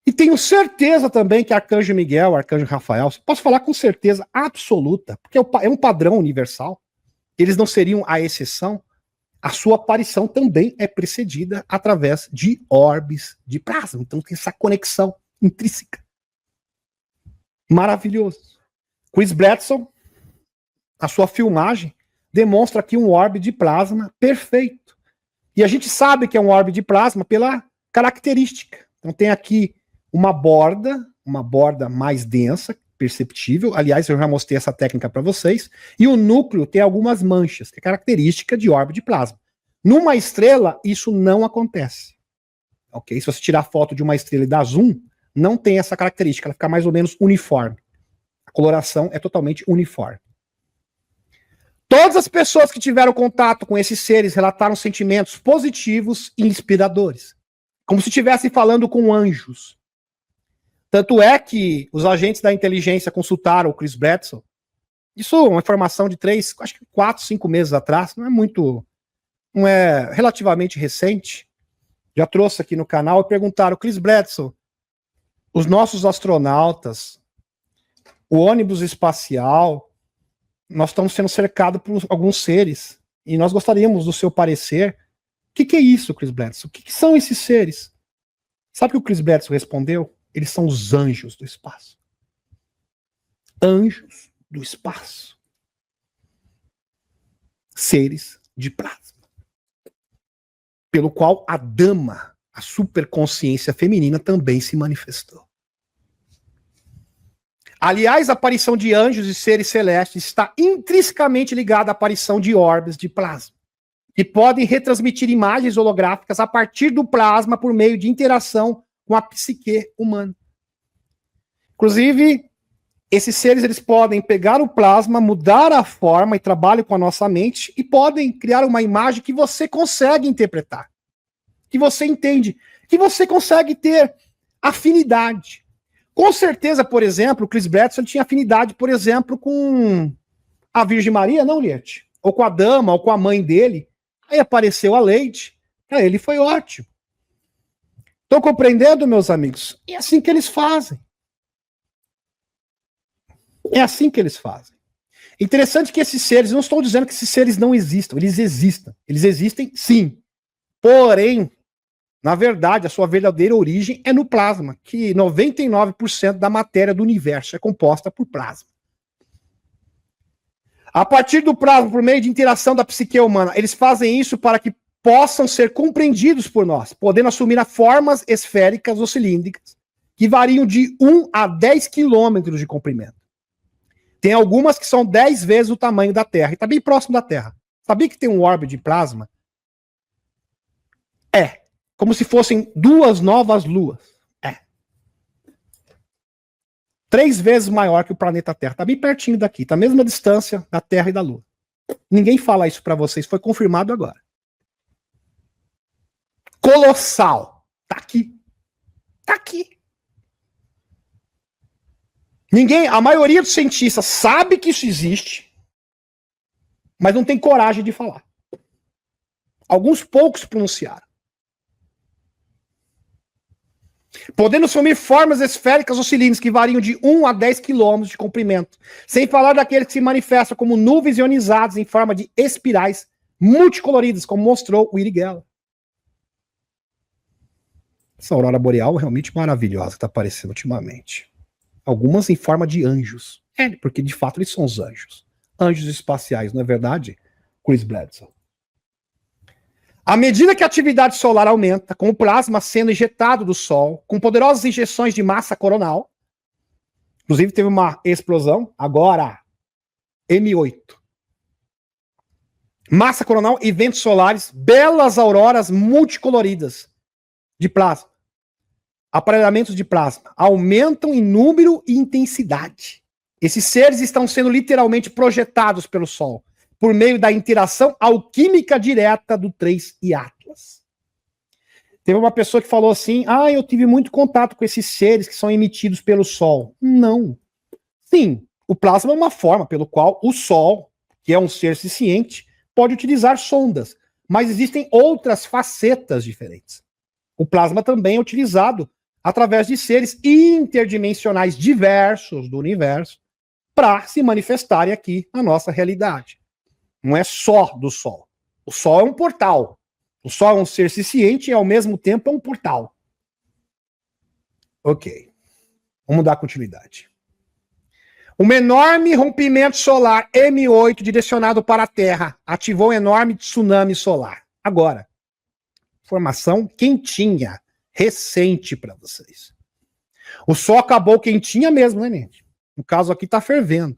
E tenho certeza também que Arcanjo Miguel, Arcanjo Rafael, posso falar com certeza absoluta, porque é um padrão universal, eles não seriam a exceção, a sua aparição também é precedida através de orbes de plasma. Então tem essa conexão intrínseca. Maravilhoso. Chris Bledsoe, a sua filmagem, demonstra aqui um orbe de plasma perfeito. E a gente sabe que é um orbe de plasma pela característica. Então tem aqui uma borda mais densa, perceptível. Aliás, eu já mostrei essa técnica para vocês. E o núcleo tem algumas manchas, que é característica de orbe de plasma. Numa estrela, isso não acontece. Ok? Se você tirar foto de uma estrela e dar zoom, não tem essa característica. Ela fica mais ou menos uniforme. A coloração é totalmente uniforme. Todas as pessoas que tiveram contato com esses seres relataram sentimentos positivos e inspiradores. Como se estivessem falando com anjos. Tanto é que os agentes da inteligência consultaram o Chris Bledsoe Isso é uma informação de 3, acho que 4, 5 meses atrás, não é relativamente recente. Já trouxe aqui no canal e perguntaram, Chris Bledsoe, os nossos astronautas, o ônibus espacial, nós estamos sendo cercados por alguns seres, e nós gostaríamos do seu parecer. O que é isso, Chris Bledsoe? O que são esses seres? Sabe o que o Chris Bledsoe respondeu? Eles são os anjos do espaço. Anjos do espaço. Seres de plasma. Pelo qual a dama, a superconsciência feminina, também se manifestou. Aliás, a aparição de anjos e seres celestes está intrinsecamente ligada à aparição de orbes de plasma, que podem retransmitir imagens holográficas a partir do plasma por meio de interação com a psique humana. Inclusive, esses seres eles podem pegar o plasma, mudar a forma e trabalham com a nossa mente e podem criar uma imagem que você consegue interpretar, que você entende, que você consegue ter afinidade. Com certeza, por exemplo, o Chris Bledsoe tinha afinidade, por exemplo, com a Virgem Maria, não, Liette? Ou com a dama, ou com a mãe dele. Aí apareceu a Lady, para ele foi ótimo. Estão compreendendo, meus amigos? É assim que eles fazem. É assim que eles fazem. Interessante que esses seres, não estou dizendo que esses seres não existam, eles existem. Eles existem, sim. Porém, na verdade, a sua verdadeira origem é no plasma, que 99% da matéria do universo é composta por plasma. A partir do plasma, por meio de interação da psique humana, eles fazem isso para que possam ser compreendidos por nós, podendo assumir formas esféricas ou cilíndricas, que variam de 1 a 10 quilômetros de comprimento. Tem algumas que são 10 vezes o tamanho da Terra, e está bem próximo da Terra. Sabia que tem um orbe de plasma? É. Como se fossem 2 novas luas. É. 3 vezes maior que o planeta Terra. Está bem pertinho daqui. Está a mesma distância da Terra e da Lua. Ninguém fala isso para vocês. Foi confirmado agora. Colossal. Tá aqui. Tá aqui. A maioria dos cientistas sabe que isso existe, mas não tem coragem de falar. Alguns poucos pronunciaram. Podendo assumir formas esféricas ou cilíndricas que variam de 1 a 10 quilômetros de comprimento, sem falar daqueles que se manifestam como nuvens ionizadas em forma de espirais multicoloridas, como mostrou o Uri Geller. Essa aurora boreal é realmente maravilhosa que está aparecendo ultimamente. Algumas em forma de anjos. É, porque de fato eles são os anjos. Anjos espaciais, não é verdade? Chris Bledsoe. À medida que a atividade solar aumenta, com o plasma sendo injetado do Sol, com poderosas injeções de massa coronal, inclusive teve uma explosão, agora, M8. Massa coronal e ventos solares, belas auroras multicoloridas de plasma. Aparelhamentos de plasma aumentam em número e intensidade. Esses seres estão sendo literalmente projetados pelo Sol, por meio da interação alquímica direta do 3 e Atlas. Teve uma pessoa que falou assim, eu tive muito contato com esses seres que são emitidos pelo Sol. Não. Sim, o plasma é uma forma pelo qual o Sol, que é um ser ciente, pode utilizar sondas, mas existem outras facetas diferentes. O plasma também é utilizado através de seres interdimensionais diversos do universo para se manifestarem aqui na nossa realidade. Não é só do Sol. O Sol é um portal. O Sol é um ser ciente e, ao mesmo tempo, é um portal. Ok. Vamos dar continuidade. Um enorme rompimento solar M8 direcionado para a Terra ativou um enorme tsunami solar. Agora, informação quentinha, recente para vocês. O Sol acabou quentinha mesmo, né, gente? No caso aqui está fervendo.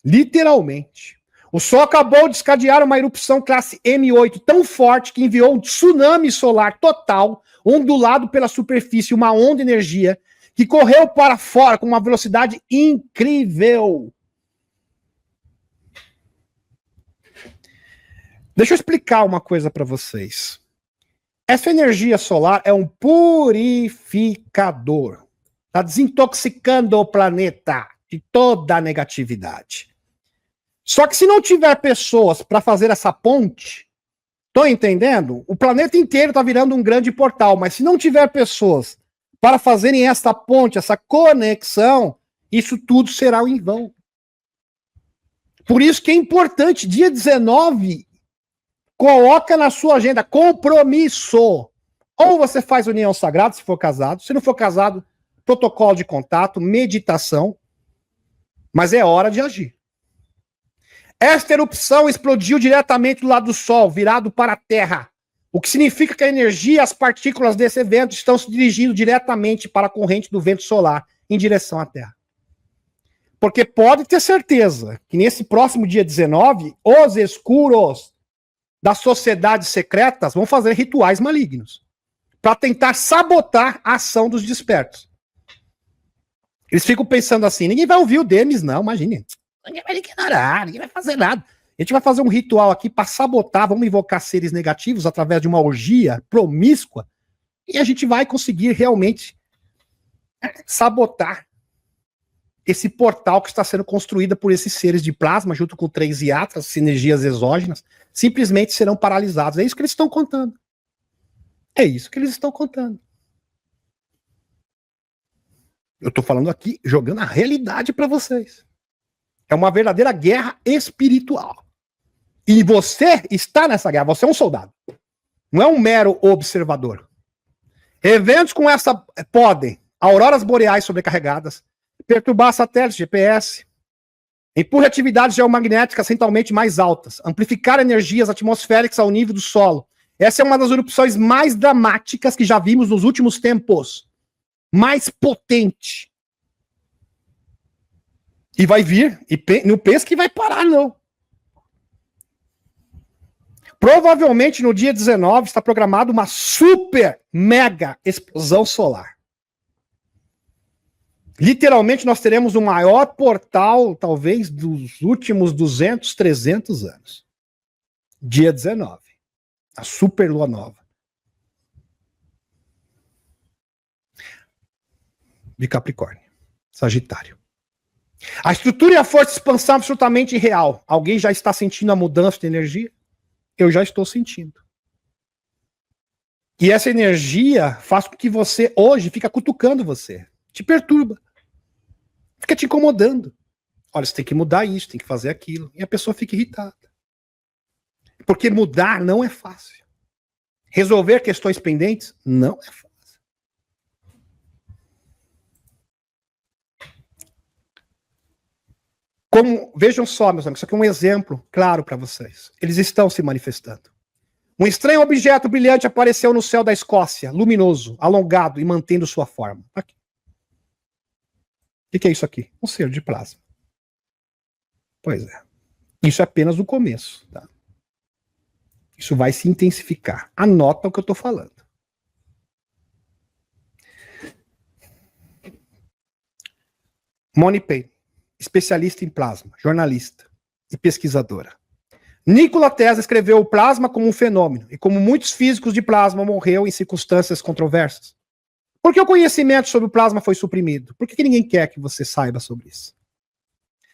Literalmente. O Sol acabou de descadear uma erupção classe M8 tão forte que enviou um tsunami solar total, ondulado pela superfície, uma onda de energia, que correu para fora com uma velocidade incrível. Deixa eu explicar uma coisa para vocês. Essa energia solar é um purificador. Está desintoxicando o planeta de toda a negatividade. Só que se não tiver pessoas para fazer essa ponte, estão entendendo? O planeta inteiro está virando um grande portal, mas se não tiver pessoas para fazerem essa ponte, essa conexão, isso tudo será em vão. Por isso que é importante, dia 19, coloca na sua agenda compromisso. Ou você faz união sagrada, se for casado. Se não for casado, protocolo de contato, meditação. Mas é hora de agir. Esta erupção explodiu diretamente do lado do Sol, virado para a Terra. O que significa que a energia e as partículas desse evento estão se dirigindo diretamente para a corrente do vento solar, em direção à Terra. Porque pode ter certeza que nesse próximo dia 19, os escuros das sociedades secretas vão fazer rituais malignos para tentar sabotar a ação dos despertos. Eles ficam pensando assim, ninguém vai ouvir o Demis, não, imagine. Ninguém vai ignorar, ninguém vai fazer nada. A gente vai fazer um ritual aqui para sabotar, vamos invocar seres negativos através de uma orgia promíscua e a gente vai conseguir realmente sabotar esse portal que está sendo construído por esses seres de plasma, junto com 3 iatras, sinergias exógenas, simplesmente serão paralisados. É isso que eles estão contando. É isso que eles estão contando. Eu estou falando aqui, jogando a realidade para vocês. É uma verdadeira guerra espiritual. E você está nessa guerra, você é um soldado. Não é um mero observador. Eventos com essa podem, auroras boreais sobrecarregadas, perturbar satélites GPS, empurre atividades geomagnéticas centralmente mais altas, amplificar energias atmosféricas ao nível do solo. Essa é uma das erupções mais dramáticas que já vimos nos últimos tempos. Mais potente. E vai vir, e não pensa que vai parar, não. Provavelmente no dia 19 está programada uma super mega explosão solar. Literalmente nós teremos o maior portal, talvez, dos últimos 200, 300 anos. Dia 19. A super lua nova. De Capricórnio. Sagitário. A estrutura e a força de expansão absolutamente real. Alguém já está sentindo a mudança de energia? Eu já estou sentindo. E essa energia faz com que você hoje fica cutucando você. Te perturba. Fica te incomodando. Olha, você tem que mudar isso, tem que fazer aquilo. E a pessoa fica irritada. Porque mudar não é fácil. Resolver questões pendentes não é fácil. Vejam só, meus amigos, isso aqui é um exemplo claro para vocês. Eles estão se manifestando. Um estranho objeto brilhante apareceu no céu da Escócia, luminoso, alongado e mantendo sua forma. Aqui. O que é isso aqui? Um ser de plasma. Pois é. Isso é apenas o começo. Tá? Isso vai se intensificar. Anota o que eu estou falando. Moni Payne, especialista em plasma, jornalista e pesquisadora. Nikola Tesla escreveu o plasma como um fenômeno, e como muitos físicos de plasma morreu em circunstâncias controversas. Por que o conhecimento sobre o plasma foi suprimido? Por que ninguém quer que você saiba sobre isso?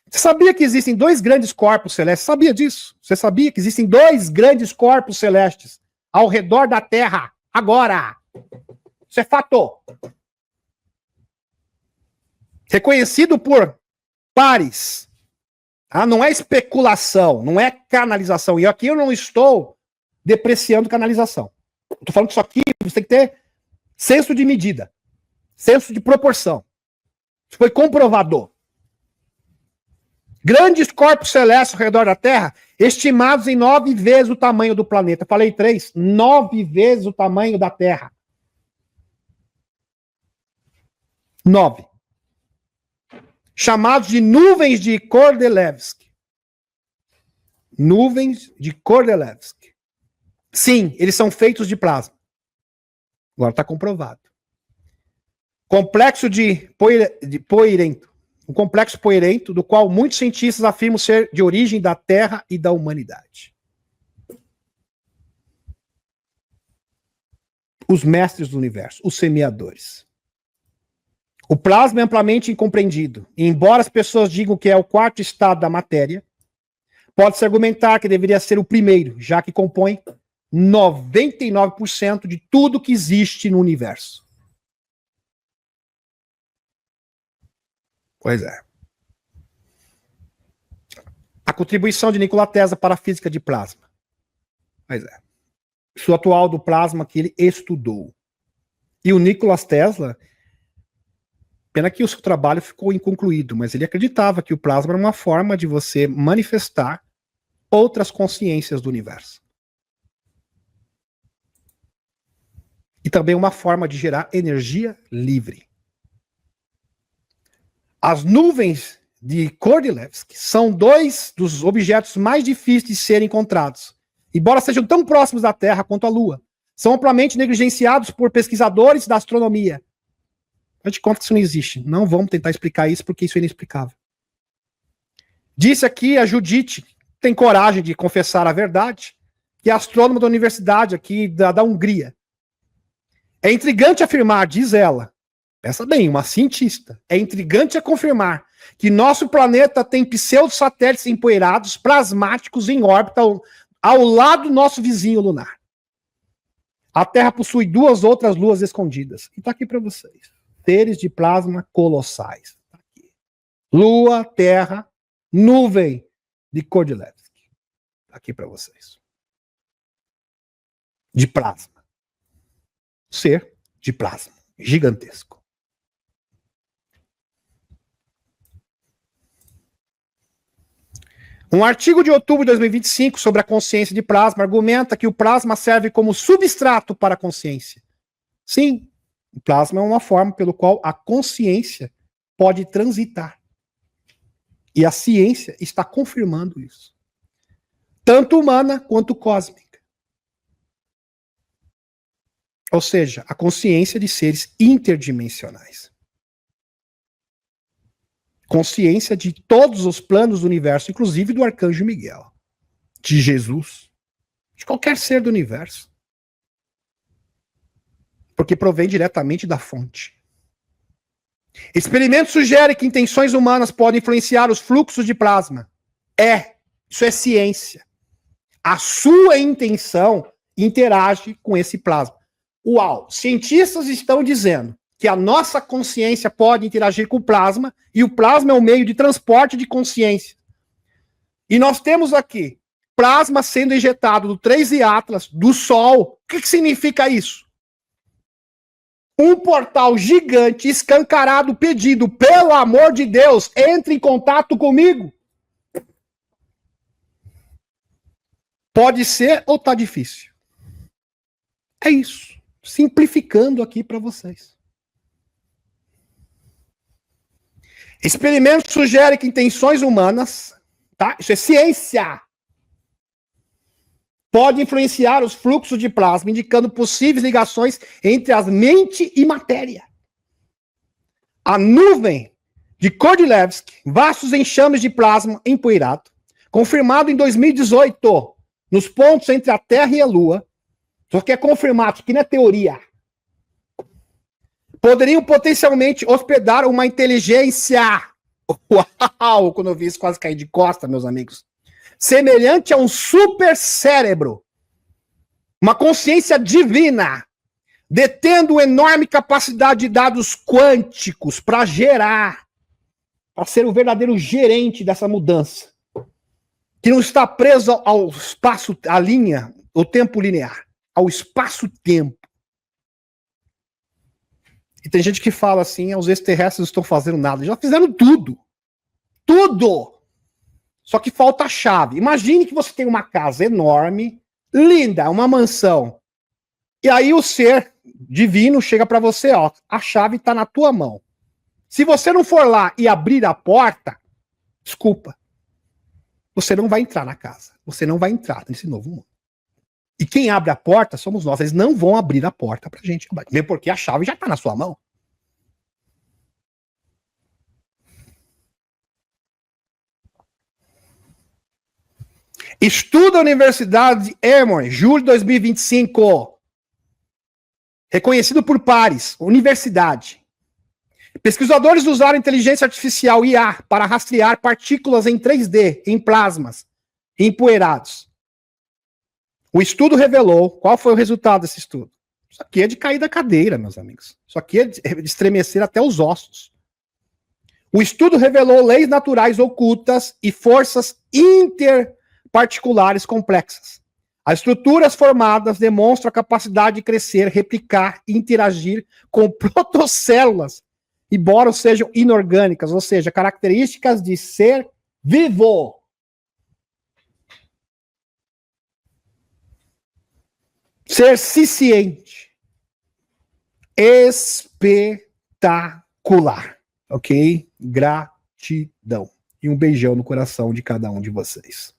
Você sabia que existem 2 grandes corpos celestes? Sabia disso? Você sabia que existem 2 grandes corpos celestes ao redor da Terra, agora? Isso é fato. Reconhecido por pares. Ah, não é especulação, não é canalização. E aqui eu não estou depreciando canalização. Estou falando que isso aqui você tem que ter senso de medida, senso de proporção. Isso foi comprovado. Grandes corpos celestes ao redor da Terra, estimados em 9 vezes o tamanho do planeta. Falei 3, 9 vezes o tamanho da Terra. 9. Chamados de nuvens de Kordylewski. Nuvens de Kordylewski. Sim, eles são feitos de plasma. Agora está comprovado. Complexo de Poirento. Um complexo poeirento, do qual muitos cientistas afirmam ser de origem da Terra e da humanidade. Os mestres do universo, os semeadores. O plasma é amplamente incompreendido. E embora as pessoas digam que é o 4º estado da matéria, Pode-se argumentar que deveria ser o primeiro, já que compõe 99% de tudo que existe no universo. Pois é. A contribuição de Nikola Tesla para a física de plasma. Pois é. O atual do plasma que ele estudou. E o Nikola Tesla, pena que o seu trabalho ficou inconcluído, mas ele acreditava que o plasma era uma forma de você manifestar outras consciências do universo. E também uma forma de gerar energia livre. As nuvens de Kordylewski são dois dos objetos mais difíceis de serem encontrados, embora sejam tão próximos da Terra quanto a Lua. São amplamente negligenciados por pesquisadores da astronomia. A gente conta que isso não existe. Não vamos tentar explicar isso porque isso é inexplicável. Disse aqui a Judite, tem coragem de confessar a verdade, que é astrônoma da universidade aqui da Hungria. É intrigante afirmar, diz ela, pensa bem, uma cientista, é intrigante confirmar que nosso planeta tem pseudo-satélites empoeirados, plasmáticos em órbita ao lado do nosso vizinho lunar. A Terra possui 2 outras luas escondidas. E tá aqui para vocês. Seres de plasma colossais. Tá aqui. Lua, Terra, nuvem de Kordylewski. Tá aqui para vocês. De plasma. Ser de plasma. Gigantesco. Um artigo de outubro de 2025 sobre a consciência de plasma argumenta que o plasma serve como substrato para a consciência. Sim, o plasma é uma forma pelo qual a consciência pode transitar. E a ciência está confirmando isso. Tanto humana quanto cósmica. Ou seja, a consciência de seres interdimensionais. Consciência de todos os planos do universo, inclusive do Arcanjo Miguel, de Jesus, de qualquer ser do universo. Porque provém diretamente da fonte. Experimentos sugerem que intenções humanas podem influenciar os fluxos de plasma. Isso é ciência. A sua intenção interage com esse plasma. Uau, cientistas estão dizendo que a nossa consciência pode interagir com o plasma, e o plasma é um meio de transporte de consciência. E nós temos aqui plasma sendo injetado do 3 Atlas, do Sol. O que significa isso? Um portal gigante, escancarado, pedido, pelo amor de Deus, entre em contato comigo. Pode ser ou tá difícil? É isso. Simplificando aqui para vocês. Experimentos sugerem que intenções humanas, tá? Isso é ciência, pode influenciar os fluxos de plasma, indicando possíveis ligações entre as mente e matéria. A nuvem de Kordylewski, vastos enxames de plasma empoeirado, confirmado em 2018, nos pontos entre a Terra e a Lua, só que é confirmado, isso aqui não é teoria, poderiam potencialmente hospedar uma inteligência. Uau! Quando eu vi isso, quase caí de costa, meus amigos. Semelhante a um super cérebro. Uma consciência divina, detendo enorme capacidade de dados quânticos para gerar, para ser o verdadeiro gerente dessa mudança. Que não está preso ao espaço, à linha, ao tempo linear, ao espaço-tempo. E tem gente que fala assim, os extraterrestres não estão fazendo nada. Já fizeram tudo. Tudo! Só que falta a chave. Imagine que você tem uma casa enorme, linda, uma mansão. E aí o ser divino chega para você, ó, a chave está na tua mão. Se você não for lá e abrir a porta, desculpa, você não vai entrar na casa. Você não vai entrar nesse novo mundo. E quem abre a porta somos nós. Eles não vão abrir a porta pra gente. Mesmo porque a chave já tá na sua mão. Estudo da Universidade de Emory, julho de 2025. Reconhecido por pares. Universidade. Pesquisadores usaram inteligência artificial IA para rastrear partículas em 3D, em plasmas, empoeirados. O estudo revelou, qual foi o resultado desse estudo? Isso aqui é de cair da cadeira, meus amigos. Isso aqui é de estremecer até os ossos. O estudo revelou leis naturais ocultas e forças interparticulares complexas. As estruturas formadas demonstram a capacidade de crescer, replicar e interagir com protocélulas, embora sejam inorgânicas, ou seja, características de ser vivo. Ser ciente. Espetacular. Ok? Gratidão. E um beijão no coração de cada um de vocês.